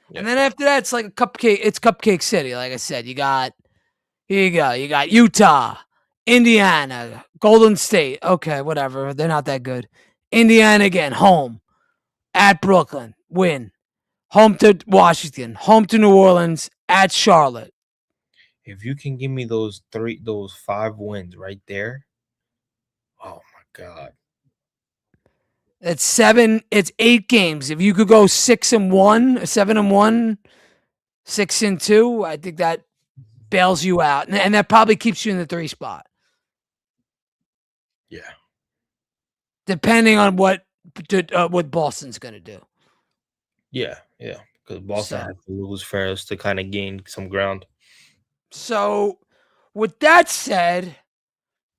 B: yeah.
A: And then after that, it's like a cupcake. It's Cupcake City. Like I said, you got, here you go. You got Utah, Indiana, Golden State. Okay, whatever. They're not that good. Indiana again, home. At Brooklyn, win. Home to Washington. Home to New Orleans. At Charlotte.
B: If you can give me those 5 wins right there, oh my god.
A: It's 8 games. If you could go 6-1, 7-1, 6-2, I think that bails you out. And that probably keeps you in the 3 spot.
B: Yeah.
A: Depending on what Boston's going to do.
B: Yeah. Because Boston has to lose for us to kind of gain some ground.
A: So, with that said, I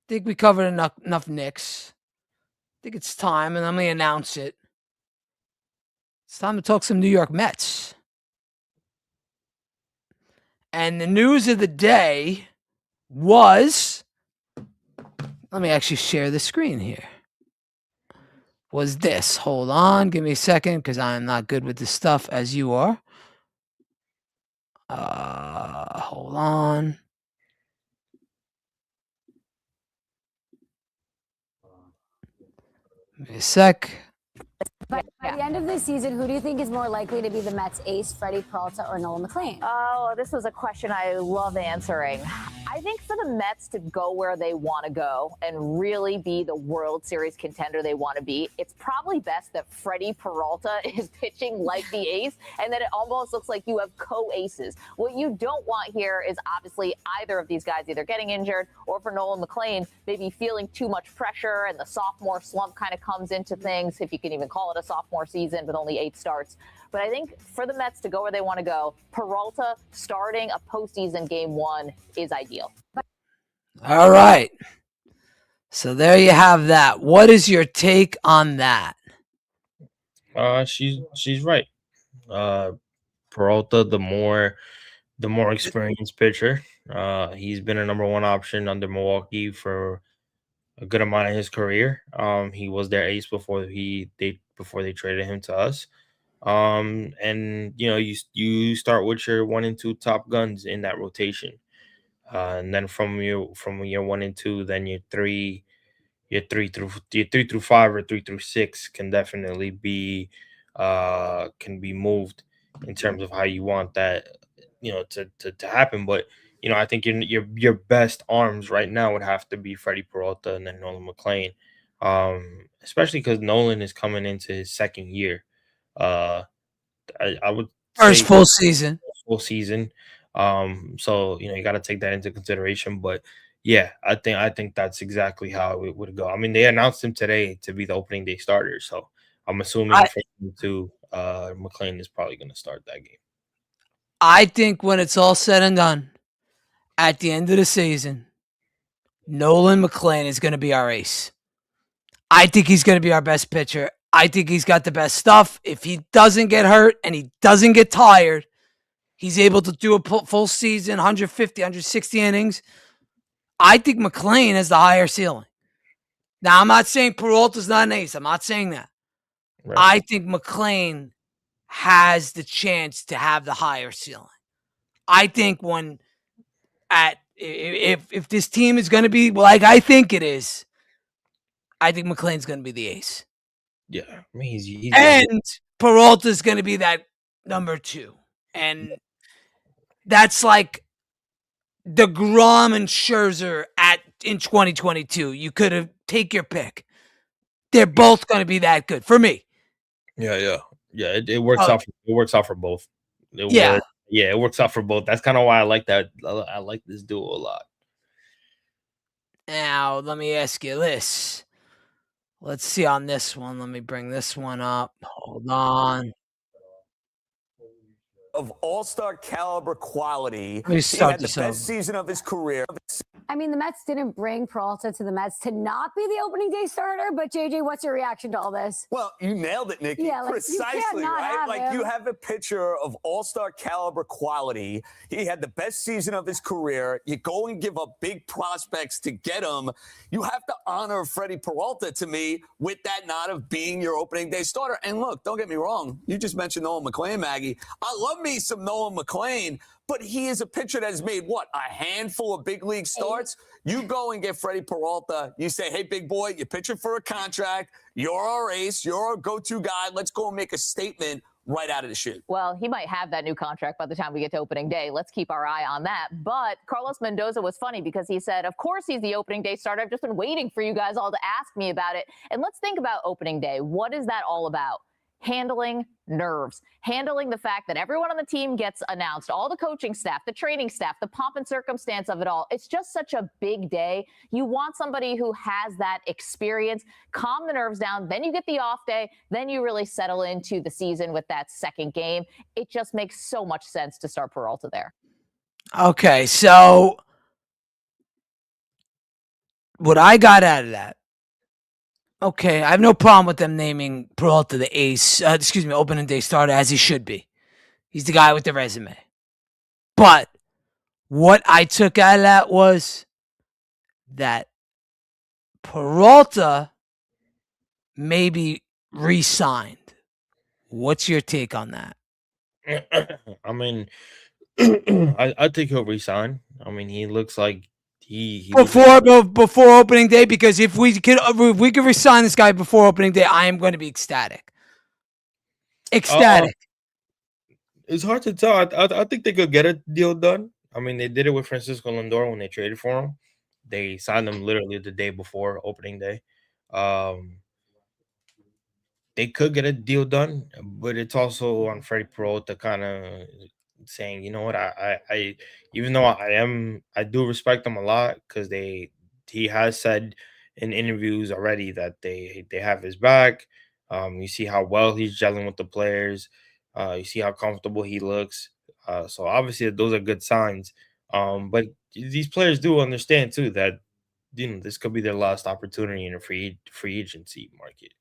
A: think we covered enough Knicks. I think it's time, and I'm going to announce it. It's time to talk some New York Mets. And the news of the day was, let me actually share the screen here. Was this. Hold on. Give me a second because I'm not good with this stuff as you are. Hold on. Give me a sec.
C: By the end of the season, who do you think is more likely to be the Mets' ace, Freddie Peralta or Nolan McLean?
D: Oh, this was a question I love answering. I think for the Mets to go where they want to go and really be the World Series contender they want to be, it's probably best that Freddie Peralta is pitching like the ace and that it almost looks like you have co-aces. What you don't want here is obviously either of these guys either getting injured or for Nolan McLean, maybe feeling too much pressure and the sophomore slump kind of comes into things, if you can even call it a sophomore season with only 8 starts. But I think for the Mets to go where they want to go, Peralta starting a postseason game 1 is ideal.
A: All right. So there you have that. What is your take on that?
B: She's right. Peralta, the more experienced pitcher. He's been a number 1 option under Milwaukee for a good amount of his career. He was their ace before they traded him to us. And you start with your 1 and 2 top guns in that rotation. And then from your 1 and 2, then your 3 through 5 or 3 through 6 can definitely be moved in terms of how you want that to happen. But I think your best arms right now would have to be Freddie Peralta and then Nolan McLean, especially because Nolan is coming into his 2nd year. I would
A: First
B: say
A: full season.
B: So you got to take that into consideration. But yeah, I think that's exactly how it would go. I mean, they announced him today to be the opening day starter, so I'm assuming McLean is probably going to start that game.
A: I think when it's all said and done, at the end of the season, Nolan McLean is going to be our ace. I think he's going to be our best pitcher. I think he's got the best stuff. If he doesn't get hurt and he doesn't get tired, he's able to do a full season, 150, 160 innings. I think McLean has the higher ceiling. Now, I'm not saying Peralta's not an ace. I'm not saying that. Right. I think McLean has the chance to have the higher ceiling. I think if this team is going to be like I think it is, I think McLean's going to be the ace.
B: Yeah, I mean, he's
A: and Peralta's going to be that number 2, and that's like DeGrom and Scherzer in 2022. You could have take your pick. They're both going to be that good for me.
B: Yeah. It works out. It works out for both. It works out for both. That's kind of why I like that. I like this duo a lot.
A: Now, let me ask you this. Let's see on this one. Let me bring this one up. Hold on.
E: Of all-star caliber quality.
A: Let me
E: He
A: start
E: had the
A: this over.
E: best season of his career.
C: I mean, the Mets didn't bring Peralta to the Mets to not be the opening day starter, but JJ, what's your reaction to all this?
E: Well, you nailed it, Nikki.
C: Yeah, like,
E: precisely, right? Like
C: him.
E: you have a pitcher of all-star caliber quality. He had the best season of his career. You go and give up big prospects to get him. You have to honor Freddie Peralta, to me, with that nod of being your opening day starter. And look, don't get me wrong. You just mentioned Nolan McLean, Maggie. I love me some Nolan McLean, but he is a pitcher that has made, what, a handful of big league starts? You go and get Freddie Peralta. You say, hey, big boy, you're pitching for a contract. You're our ace. You're our go-to guy. Let's go and make a statement right out of the chute.
D: Well, he might have that new contract by the time we get to opening day. Let's keep our eye on that. But Carlos Mendoza was funny because he said, of course he's the opening day starter. I've just been waiting for you guys all to ask me about it. And let's think about opening day. What is that all about? Handling nerves, handling the fact that everyone on the team gets announced, all the coaching staff, the training staff, the pomp and circumstance of it all. It's just such a big day. You want somebody who has that experience, calm the nerves down. Then you get the off day. Then you really settle into the season with that second game. It just makes so much sense to start Peralta there.
A: Okay, so what I got out of that, okay, I have no problem with them naming Peralta the ace, opening day starter, as he should be. He's the guy with the resume. But what I took out of that was that Peralta maybe re-signed. What's your take on that?
B: I mean, I think he'll resign. I mean, he looks like he
A: before opening day, because if we could resign this guy before opening day, I am going to be ecstatic. Ecstatic.
B: It's hard to tell. I think they could get a deal done. I mean, they did it with Francisco Lindor when they traded for him. They signed him literally the day before opening day. They could get a deal done, but it's also on Freddie Peralta kind of saying, you know what, I even though I do respect him a lot, because he has said in interviews already that they have his back. You see how well he's gelling with the players. You see how comfortable he looks. So obviously those are good signs. But these players do understand too that this could be their last opportunity in a free agency market.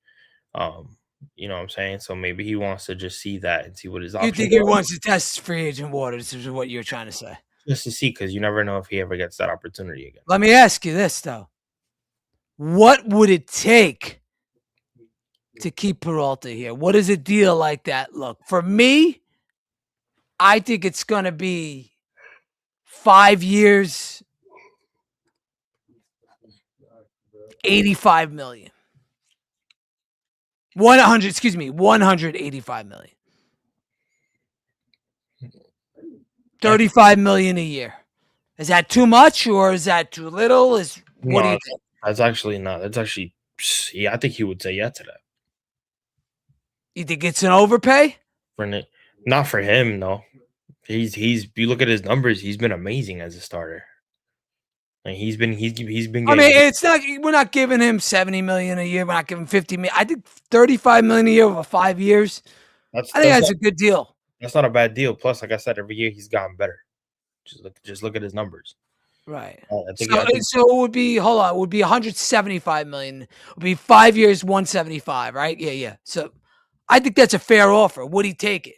B: You know what I'm saying? So maybe he wants to just see that and see what his options
A: You think he wants to test free agent waters, is what you're trying to say?
B: Just to see, because you never know if he ever gets that opportunity again.
A: Let me ask you this, though. What would it take to keep Peralta here? What does a deal like that look? For me, I think it's going to be 5 years, $85 million. 185 million. $35 million a year. Is that too much or is that too little? What do you think?
B: That's actually not. That's actually, yeah, I think he would say yeah to that.
A: You think it's an overpay?
B: Not for him, no. He's you look at his numbers, he's been amazing as a starter. And he's been getting,
A: I mean, it's not, we're not giving him $70 million a year. We're not giving $50 million. I think $35 million a year over 5 years. I think that's a good deal.
B: That's not a bad deal. Plus, like I said, every year he's gotten better. Just look at his numbers.
A: Right.
B: So
A: it would be, hold on, it would be $175 million. It would be 5 years, 175, right? Yeah. So I think that's a fair offer. Would he take it?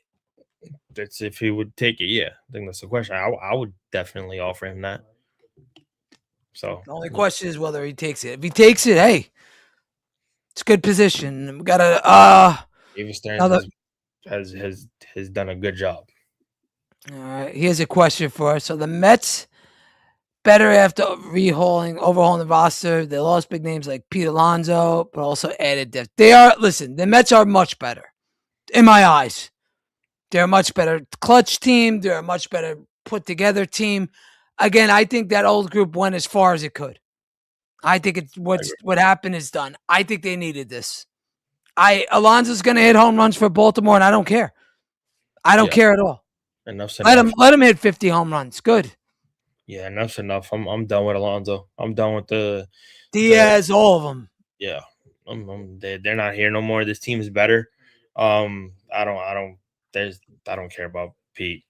B: That's if he would take it, yeah. I think that's the question. I would definitely offer him that. So
A: the only question is whether he takes it. If he takes it, hey, it's a good position. We gotta
B: David Stearns has done a good job.
A: All right. Here's a question for us. So the Mets better after overhauling the roster. They lost big names like Pete Alonso, but also added depth. The Mets are much better in my eyes. They're a much better clutch team. They're a much better put together team. Again, I think that old group went as far as it could. I think what happened is done. I think they needed this. Alonso's going to hit home runs for Baltimore, and I don't care. I don't care at all. Let him hit 50 home runs. Good.
B: Yeah, enough's enough. I'm done with Alonso. I'm done with the
A: Diaz, all of them.
B: yeah. They're not here no more. This team is better. I don't care about Pete.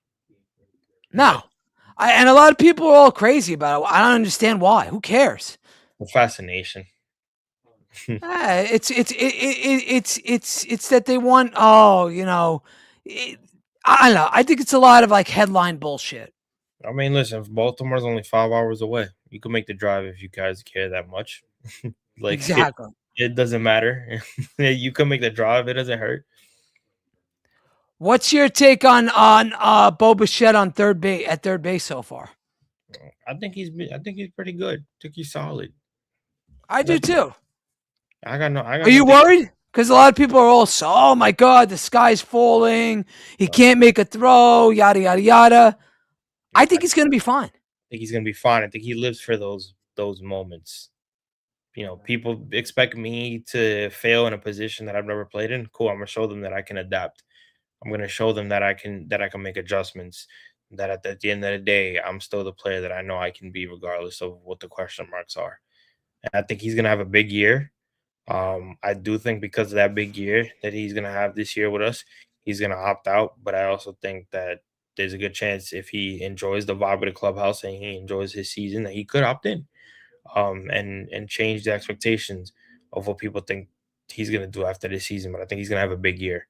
A: No. And a lot of people are all crazy about it. I don't understand why. Who cares?
B: The fascination.
A: It's that they want. Oh, I don't know. I think it's a lot of like headline bullshit.
B: I mean, listen, Baltimore's only 5 hours away. You can make the drive if you guys care that much. Like
A: Exactly.
B: it doesn't matter. You can make the drive. It doesn't hurt.
A: What's your take on Bo Bichette on third base so far?
B: I think he's pretty good. I think he's solid.
A: I do too.
B: I got
A: Are you worried? Because a lot of people are also, oh my God, the sky's falling. He can't make a throw, yada, yada, yada. I think he's going to be fine.
B: I think he's gonna be fine. I think he lives for those moments. People expect me to fail in a position that I've never played in. Cool. I'm gonna show them that I can adapt. I'm gonna show them that I can make adjustments. That at the end of the day, I'm still the player that I know I can be, regardless of what the question marks are. And I think he's gonna have a big year. I do think because of that big year that he's gonna have this year with us, he's gonna opt out. But I also think that there's a good chance if he enjoys the vibe of the clubhouse and he enjoys his season that he could opt in, and change the expectations of what people think he's gonna do after this season. But I think he's gonna have a big year.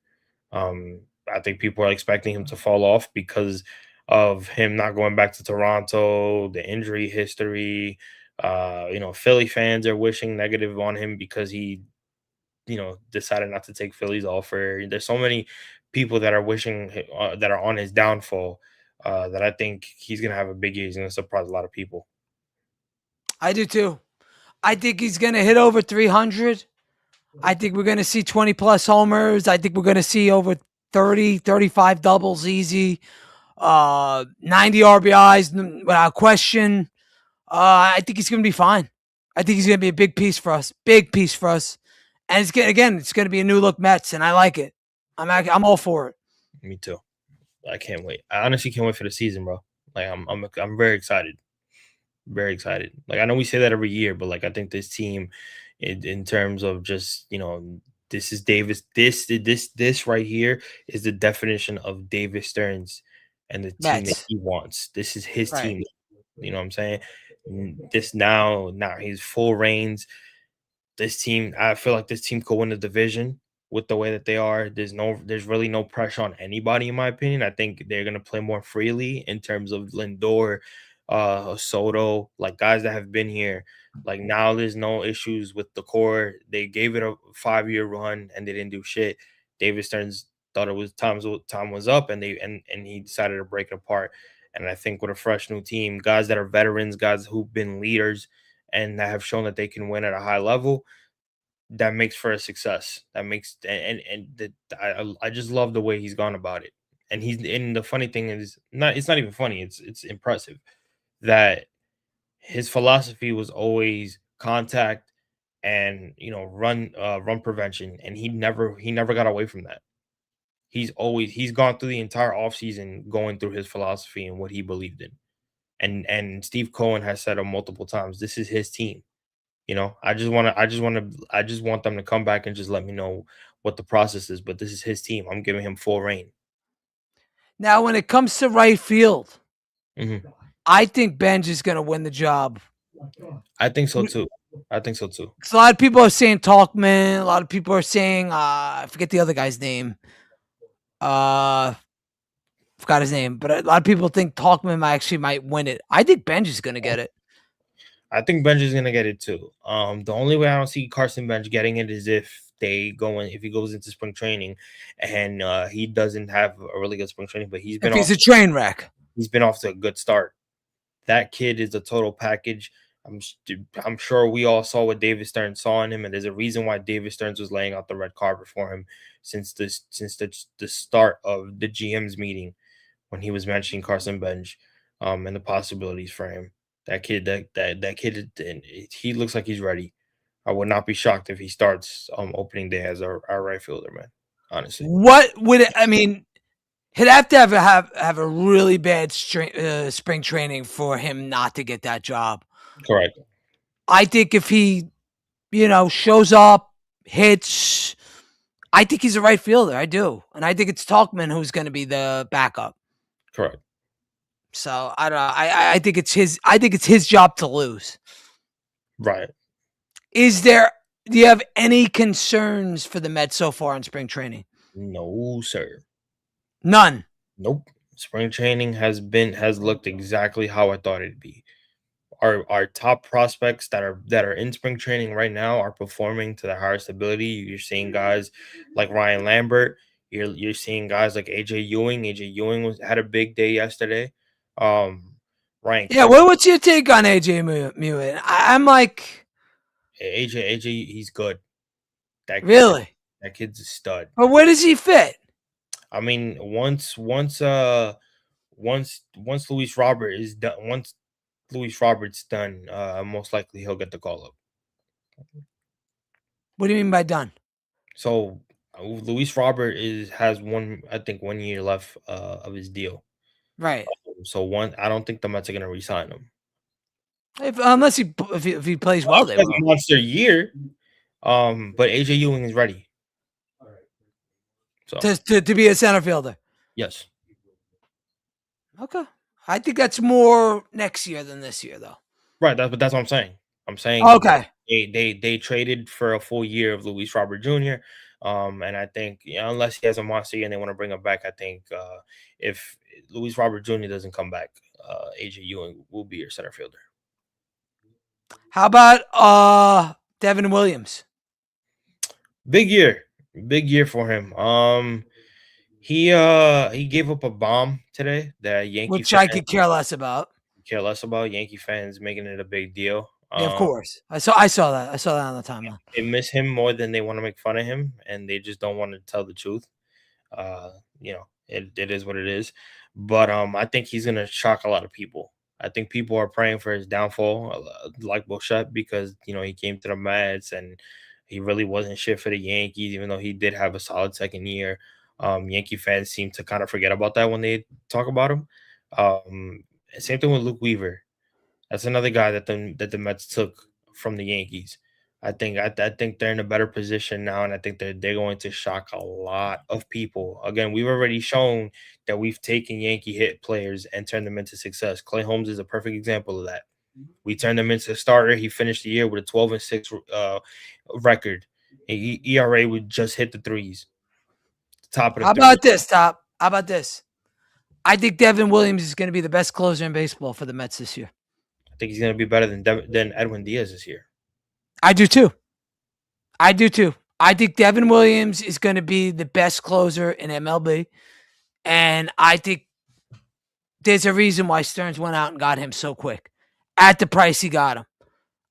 B: I think people are expecting him to fall off because of him not going back to Toronto, the injury history. Philly fans are wishing negative on him because he, decided not to take Philly's offer. There's so many people that are wishing that are on his downfall, that I think he's gonna have a big year. He's gonna surprise a lot of people.
A: I do too. I think he's going to hit over 300. I think we're going to see 20 plus homers. I think we're going to see over 30, 35 doubles easy. 90 RBIs without question. I think he's going to be fine. I think he's going to be a big piece for us. Big piece for us. And it's going to be a new look Mets, and I like it. I'm all for it.
B: Me too. I can't wait. I honestly can't wait for the season, bro. Like I'm very excited. Very excited. Like I know we say that every year, but like I think this team, in terms of just this is Davis. This right here is the definition of Davis Stearns and the team that
A: Mets.
B: he wants. This is his
A: Right.
B: team. You know what I'm saying? This now he's full reigns. This team, I feel like this team could win the division with the way that they are. There's really no pressure on anybody, in my opinion. I think they're gonna play more freely in terms of Lindor, Soto, like guys that have been here. Like now, there's no issues with the core. They gave it a 5-year run and they didn't do shit. David Stearns thought it was time was up, and he decided to break it apart. And I think with a fresh new team, guys that are veterans, guys who've been leaders and that have shown that they can win at a high level, that makes for a success. That makes I just love the way he's gone about it. And the funny thing is, it's not even funny. It's impressive that his philosophy was always contact and run prevention, and he never got away from that. He's gone through the entire offseason going through his philosophy and what he believed in. And Steve Cohen has said it multiple times, this is his team. I just want them to come back and just let me know what the process is. But this is his team. I'm giving him full reign.
A: Now, when it comes to right field,
B: Mhm.
A: I think Benj is going to win the job.
B: I think so too. A
A: lot of people are saying Talkman. A lot of people are saying, I forget the other guy's name. Forgot his name, but a lot of people think Talkman might win it. I think Benj is going to get it.
B: I think Benj is gonna get it too. The only way I don't see Carson Benj getting it is if he goes into spring training and he doesn't have a really good spring training, but he's
A: a train wreck.
B: He's been off to a good start. That kid is a total package. I'm sure we all saw what David Stearns saw in him, and there's a reason why David Stearns was laying out the red carpet for him since the start of the GM's meeting when he was mentioning Carson Benj, and the possibilities for him. That kid, that kid, he looks like he's ready. I would not be shocked if he starts opening day as our right fielder, man. Honestly,
A: He'd have to have a really bad spring training for him not to get that job.
B: Correct.
A: I think if he, shows up, hits, I think he's a right fielder. I do, and I think it's Talkman who's going to be the backup.
B: Correct.
A: So I don't know. I think it's his. I think it's his job to lose.
B: Right.
A: Do you have any concerns for the Mets so far in spring training?
B: No, sir.
A: None.
B: Nope. Spring training has looked exactly how I thought it'd be. Our top prospects that are in spring training right now are performing to their highest ability. You're seeing guys like Ryan Lambert. You're seeing guys like AJ Ewing. AJ Ewing had a big day yesterday. Ryan.
A: Yeah. What's your take on AJ Ewing? I'm like
B: AJ. He's good.
A: Really?
B: That kid's a stud.
A: But where does he fit?
B: I mean, once Luis Robert is done, once Luis Robert's done, most likely he'll get the call up.
A: What do you mean by done?
B: So Luis Robert has 1 year left of his deal.
A: Right.
B: So I don't think the Mets are gonna re-sign him.
A: Unless if he plays well, they will.
B: Monster year. But AJ Ewing is ready. So
A: To be a center fielder.
B: yes.
A: Okay. I think that's more next year than this year, though.
B: Right. But that's what I'm saying. I'm saying
A: okay.
B: They traded for a full year of Luis Robert Jr. And I think unless he has a monster year and they want to bring him back, I think if Luis Robert Jr. doesn't come back, AJ Ewing will be your center fielder.
A: How about Devin Williams?
B: Big year for him. He gave up a bomb today that
A: Which I could care less about.
B: Yankee fans making it a big deal.
A: Yeah, of course. I saw that. I saw that on the timeline.
B: They miss him more than they want to make fun of him, and they just don't want to tell the truth. It is what it is. But I think he's gonna shock a lot of people. I think people are praying for his downfall, like Bichette, because he came to the Mets and he really wasn't shit for the Yankees, even though he did have a solid second year. Yankee fans seem to kind of forget about that when they talk about him. Same thing with Luke Weaver. That's another guy that the Mets took from the Yankees. I think they're in a better position now, and I think they're going to shock a lot of people. Again, we've already shown that we've taken Yankee hit players and turned them into success. Clay Holmes is a perfect example of that. We turned him into a starter. He finished the year with a 12-6 record. ERA would just hit the threes. Top of the
A: How about this, Top? How about this? I think Devin Williams is going to be the best closer in baseball for the Mets this year.
B: I think he's going to be better than Edwin Diaz this year.
A: I do too. I think Devin Williams is going to be the best closer in MLB. And I think there's a reason why Stearns went out and got him so quick at the price he got him.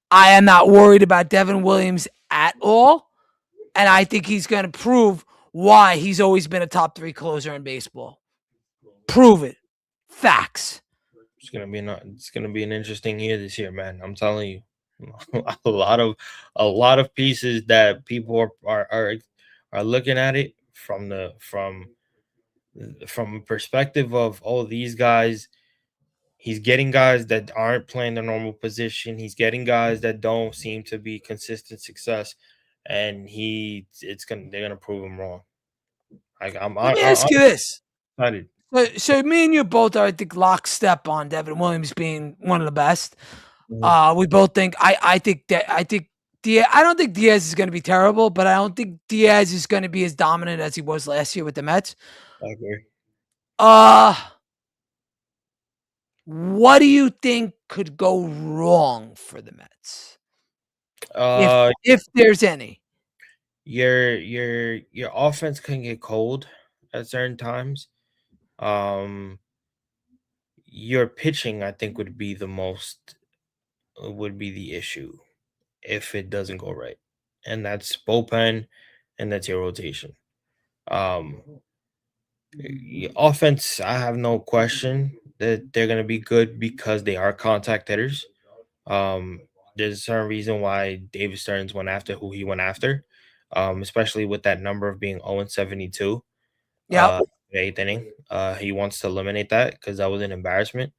A: I am not worried about Devin Williams at all. And I think he's going to prove why he's always been a top 3 closer in baseball. Prove it. Facts.
B: It's gonna be an interesting year this year, man. I'm telling you. A lot of pieces that people are looking at it from a perspective of these guys. He's getting guys that aren't playing their normal position. He's getting guys that don't seem to be consistent success, and they're gonna prove him wrong. Let me
A: ask you this.
B: Excited.
A: So me and you both are, I think, lockstep on Devin Williams being one of the best. We both think I think Diaz. I don't think Diaz is going to be terrible, but I don't think Diaz is going to be as dominant as he was last year with the Mets.
B: I agree.
A: What do you think could go wrong for the Mets? If there's any.
B: Your offense can get cold at certain times. Your pitching, I think, would be the issue if it doesn't go right, and that's bullpen, and that's your rotation. Offense, I have no question that they're gonna be good because they are contact hitters. There's a certain reason why David Stearns went after who he went after, especially with that number of being 0-72.
A: Yeah.
B: the 8th inning. He wants to eliminate that because that was an embarrassment.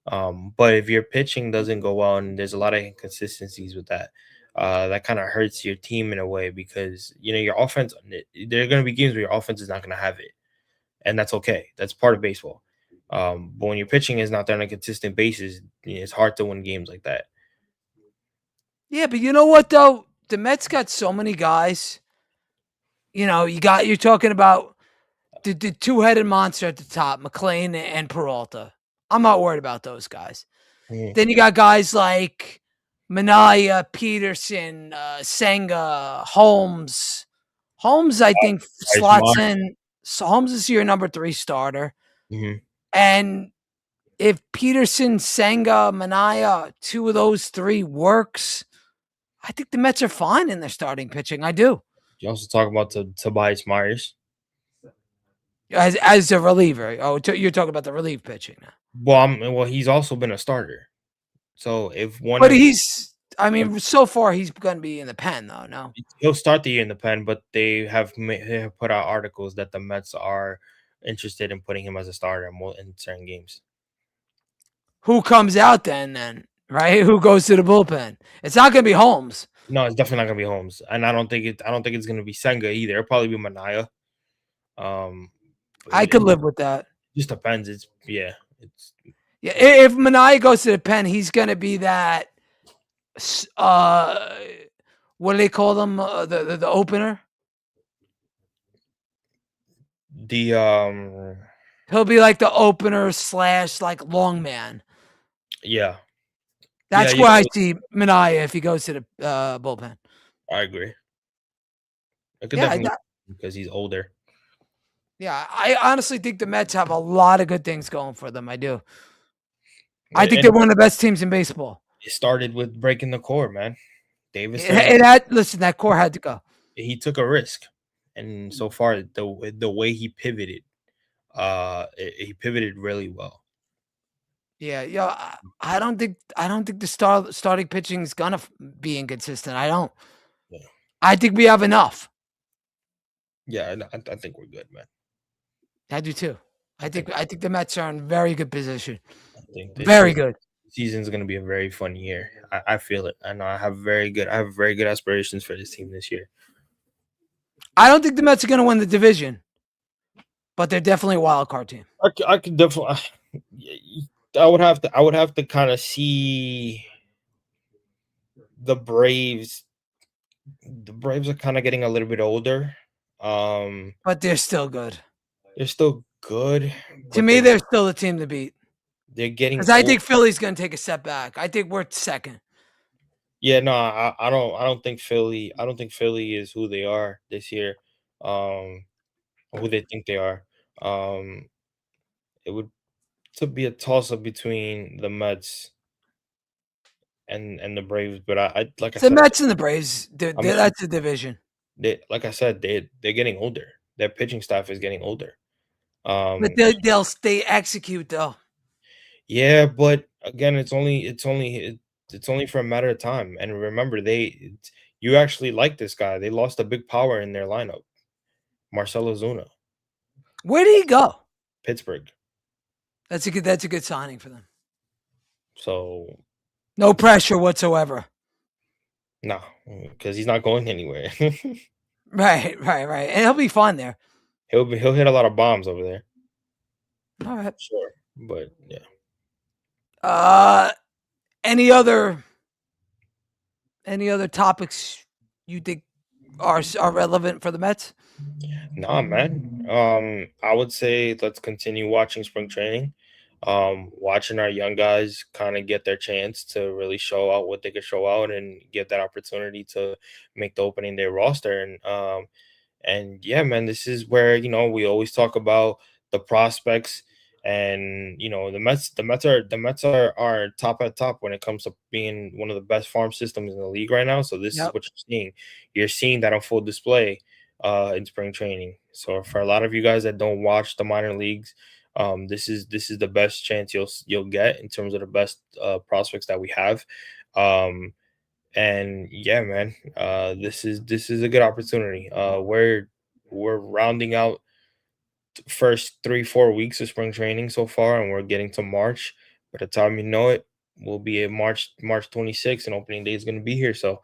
B: But if your pitching doesn't go well and there's a lot of inconsistencies with that, that kind of hurts your team in a way because your offense. There are going to be games where your offense is not going to have it, and that's okay. That's part of baseball. But when your pitching is not there on a consistent basis, it's hard to win games like that.
A: Yeah, but you know what though? The Mets got so many guys. You're talking about the two-headed monster at the top, McClain and Peralta. I'm not worried about those guys.
B: Mm.
A: Then you got guys like Minaya, Peterson, Senga, Holmes. Holmes, I think, slots in. So Holmes is your number 3 starter.
B: Mhm.
A: And if Peterson, Senga, Minaya, 2 of those 3 works, I think the Mets are fine in their starting pitching. I do.
B: You also talk about Tobias Myers.
A: As a reliever. Oh, you're talking about the relief pitching now.
B: Well, he's also been a starter. So if one,
A: But so far he's going to be in the pen though. No,
B: he'll start the year in the pen, but they have put out articles that the Mets are interested in putting him as a starter in certain games.
A: who comes out then? Right? Who goes to the bullpen? It's not going to be Holmes.
B: No, it's definitely not gonna be Holmes, and I don't think it's gonna be Senga either. It'll probably be Minaya.
A: I could live with that.
B: Just depends.
A: Yeah. If Minaya goes to the pen, he's going to be that. What do they call them? The opener. He'll be like the opener / like long man.
B: Yeah.
A: That's where I see Minaya if he goes to the bullpen.
B: I agree. I could definitely because he's older.
A: Yeah, I honestly think the Mets have a lot of good things going for them. I do. I think they're one of the best teams in baseball.
B: It started with breaking the core, man. Davis.
A: That core had to go.
B: He took a risk, and so far the way he pivoted, he pivoted really well.
A: Yeah. I don't think the starting pitching is gonna be inconsistent. I don't.
B: Yeah.
A: I think we have enough.
B: Yeah, I think we're good, man.
A: I do too. I think the Mets are in very good position.
B: I think
A: very good.
B: Season's gonna be a very fun year. I feel it. I know I have very good aspirations for this team this year.
A: I don't think the Mets are gonna win the division, but they're definitely a wild card team.
B: I could definitely. I would have to kind of see the Braves. The Braves are kind of getting a little bit older,
A: but they're still good.
B: They're still good.
A: To me, they're still the team to beat.
B: They're getting
A: because I think Philly's going to take a step back. I think we're second.
B: Yeah, no, I don't think Philly. I don't think Philly is who they are this year. Who they think they are. It would to be a toss up between the Mets and the Braves, but I like I
A: the
B: said,
A: Mets and the Braves. That's the division.
B: Like I said, they're getting older. Their pitching staff is getting older.
A: But they'll stay execute though.
B: Yeah, but again, it's only for a matter of time. And remember, you actually like this guy. They lost a big power in their lineup, Marcell Ozuna.
A: Where did he go?
B: Pittsburgh.
A: That's a good signing for them.
B: So
A: no pressure whatsoever.
B: No, because he's not going anywhere.
A: Right, and he'll be fine there.
B: He'll hit a lot of bombs over there.
A: All right,
B: sure, but yeah.
A: Any other topics you think are relevant for the Mets?
B: Nah, man. I would say let's continue watching spring training. Watching our young guys kind of get their chance to really show out what they could show out and get that opportunity to make the opening day roster. And yeah, man, this is where, we always talk about the prospects and, the Mets are top at top when it comes to being one of the best farm systems in the league right now. So this is what you're seeing. You're seeing that on full display in spring training. So for a lot of you guys that don't watch the minor leagues, this is the best chance you'll get in terms of the best prospects that we have. And yeah, man, this is a good opportunity. We're rounding out first 3-4 weeks of spring training so far, and we're getting to March. By the time you know it, we'll be at March 26th, and opening day is going to be here. So,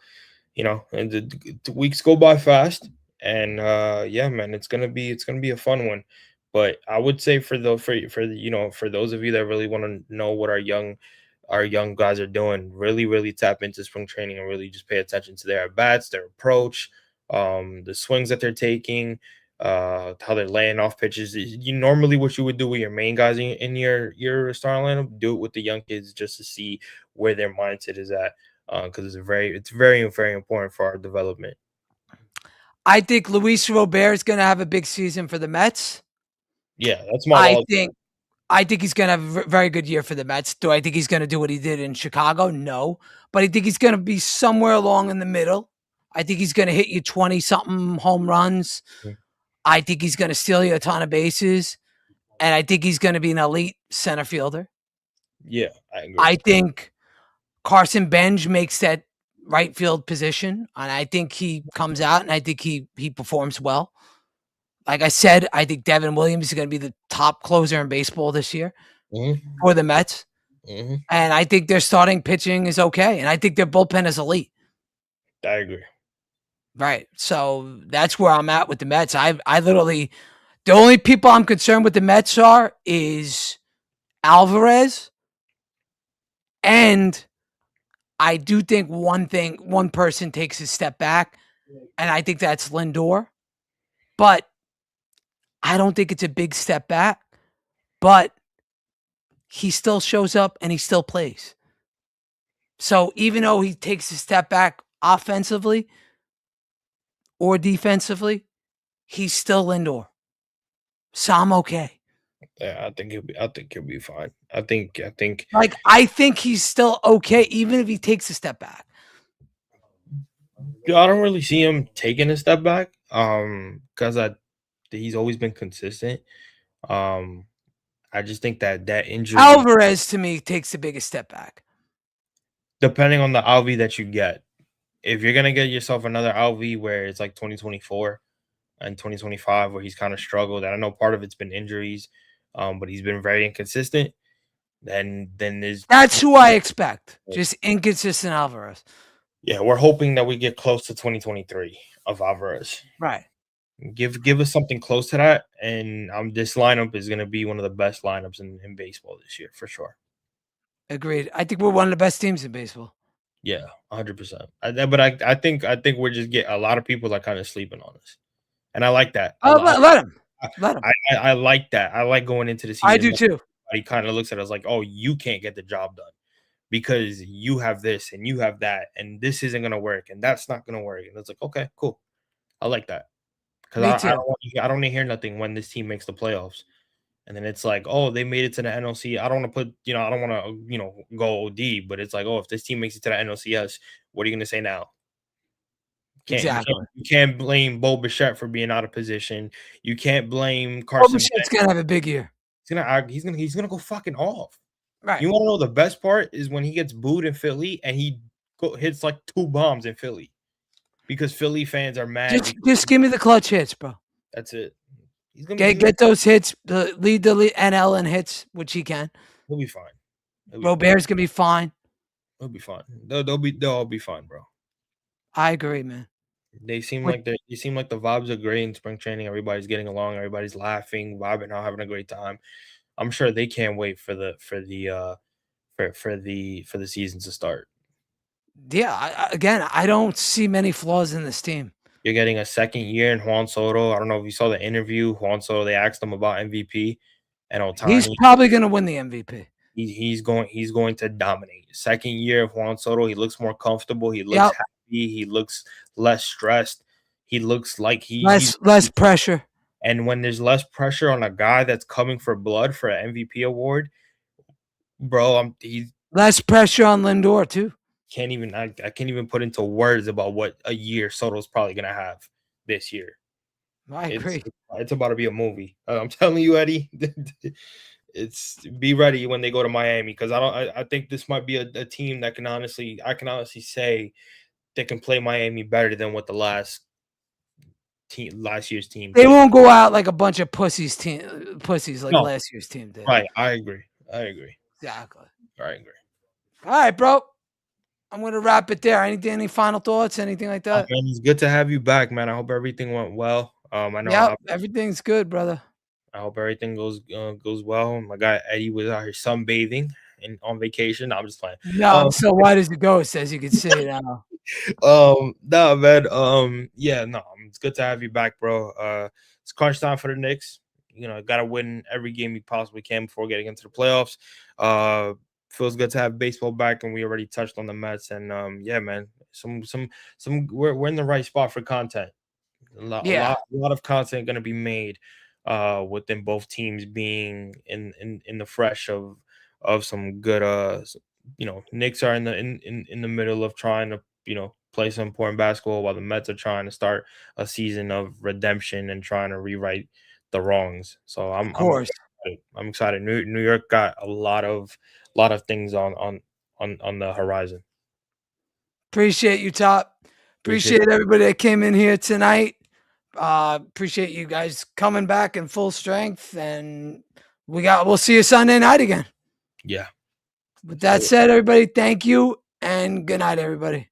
B: and the weeks go by fast, and yeah, man, it's gonna be a fun one. But I would say for those of you that really want to know what our young guys are doing, really really tap into spring training and really just pay attention to their at bats, their approach, the swings that they're taking, how they're laying off pitches. You normally what you would do with your main guys in your starting lineup, do it with the young kids just to see where their mindset is at, because it's very important for our development.
A: I think Luis Robert is going to have a big season for the Mets.
B: Yeah, that's my
A: I
B: wild.
A: think he's going to have a very good year for the Mets. Do I think he's going to do what he did in Chicago? No. But I think he's going to be somewhere along in the middle. I think he's going to hit you 20-something home runs.
B: Mhm.
A: I think he's going to steal you a ton of bases. And I think he's going to be an elite center fielder.
B: Yeah, I agree.
A: I think Carson Benj makes that right field position. And I think he comes out and I think he performs well. Like I said, I think Devin Williams is going to be the top closer in baseball this year
B: Mhm,
A: for the Mets.
B: mhm.
A: And I think their starting pitching is okay. And I think their bullpen is elite.
B: I agree.
A: Right. So that's where I'm at with the Mets. I literally, the only people I'm concerned with the Mets is Alvarez. And I do think one person takes a step back. And I think that's Lindor. But I don't think it's a big step back. But he still shows up and he still plays. So even though he takes a step back offensively or defensively, he's still Lindor. So I'm okay.
B: Yeah, I think he'll be fine. I think
A: I think he's still okay, even if he takes a step back.
B: I don't really see him taking a step back. Because he's always been consistent. I just think that injury,
A: Alvarez to me takes the biggest step back.
B: depending on the Alvi that you get, if you're gonna get yourself another Alvi where it's like 2024 and 2025 where he's kind of struggled, and I know part of it's been injuries, but he's been very inconsistent. Then
A: That's who I expect. Just inconsistent Alvarez.
B: yeah, we're hoping that we get close to 2023 of Alvarez.
A: Right.
B: Give us something close to that, and this lineup is going to be one of the best lineups in baseball this year for sure.
A: Agreed. I think we're one of the best teams in baseball.
B: Yeah, 100%. But I think we're just a lot of people are kind of sleeping on us, and I like that.
A: Let him. Let him.
B: I like that. I like going into the season.
A: I do too.
B: He kind of looks at us like, oh, you can't get the job done because you have this and you have that, and this isn't going to work, and that's not going to work. And it's like, okay, cool. I like that. Because I don't want to hear nothing when this team makes the playoffs. And then it's like, oh, they made it to the NLC. I don't want to I don't want to, go OD, but it's like, oh, if this team makes it to the NLCS, what are you going to say now?
A: Exactly.
B: You can't blame Bo Bichette for being out of position. You can't blame Carson.
A: Bichette's going to have a big year.
B: He's gonna go fucking off.
A: Right.
B: You want to know the best part is when he gets booed in Philly and he hits like 2 bombs in Philly because Philly fans are mad.
A: Just give me the clutch hits, bro.
B: That's it. He's
A: gonna get those hits. Lead the NL in hits, which he can.
B: He'll be fine.
A: Robert's gonna be fine.
B: He'll be fine. They'll all be fine, bro.
A: I agree, man.
B: They seem like the vibes are great in spring training. Everybody's getting along. Everybody's laughing, vibing out, having a great time. I'm sure they can't wait for the season to start.
A: Yeah, I don't see many flaws in this team.
B: You're getting a second year in Juan Soto. I don't know if you saw the interview. Juan Soto, they asked him about MVP, and Ohtani.
A: He's probably going to win the MVP.
B: He's going to dominate. Second year of Juan Soto, he looks more comfortable. He looks happy. He looks less stressed. He looks like
A: less pressure.
B: And when there's less pressure on a guy that's coming for blood for an MVP award, bro, he's
A: less pressure on Lindor too.
B: I can't even put into words about what a year Soto's probably gonna have this year.
A: I agree.
B: It's about to be a movie. I'm telling you, Eddie. Be ready when they go to Miami, because I think this might be a team that I can honestly say they can play Miami better than what the last last year's team.
A: They won't go out like a bunch of pussies like
B: No.
A: last year's team did.
B: Right. I agree.
A: Exactly.
B: I agree.
A: All right, bro. I'm gonna wrap it there. Any final thoughts? Anything like that?
B: Man, it's good to have you back, man. I hope everything went well. I know.
A: Yeah, everything's good, brother.
B: I hope everything goes well. My guy Eddie was out here sunbathing and on vacation. I'm just playing.
A: No, so why does it go? As you can see now.
B: No, man. Yeah, no, it's good to have you back, bro. It's crunch time for the Knicks. You know, gotta win every game you possibly can before getting into the playoffs. Feels good to have baseball back, and we already touched on the Mets. And yeah, man, we're in the right spot for content. A lot of content going to be made within both teams being in the fresh of some good Knicks are in the middle of trying to play some important basketball, while the Mets are trying to start a season of redemption and trying to rewrite the wrongs. So I'm excited. New York got a lot of things on the horizon.
A: Appreciate you, Top. Appreciate everybody that came in here tonight. Appreciate you guys coming back in full strength, and we'll see you Sunday night again.
B: Yeah.
A: With that said, everybody, thank you and good night, everybody.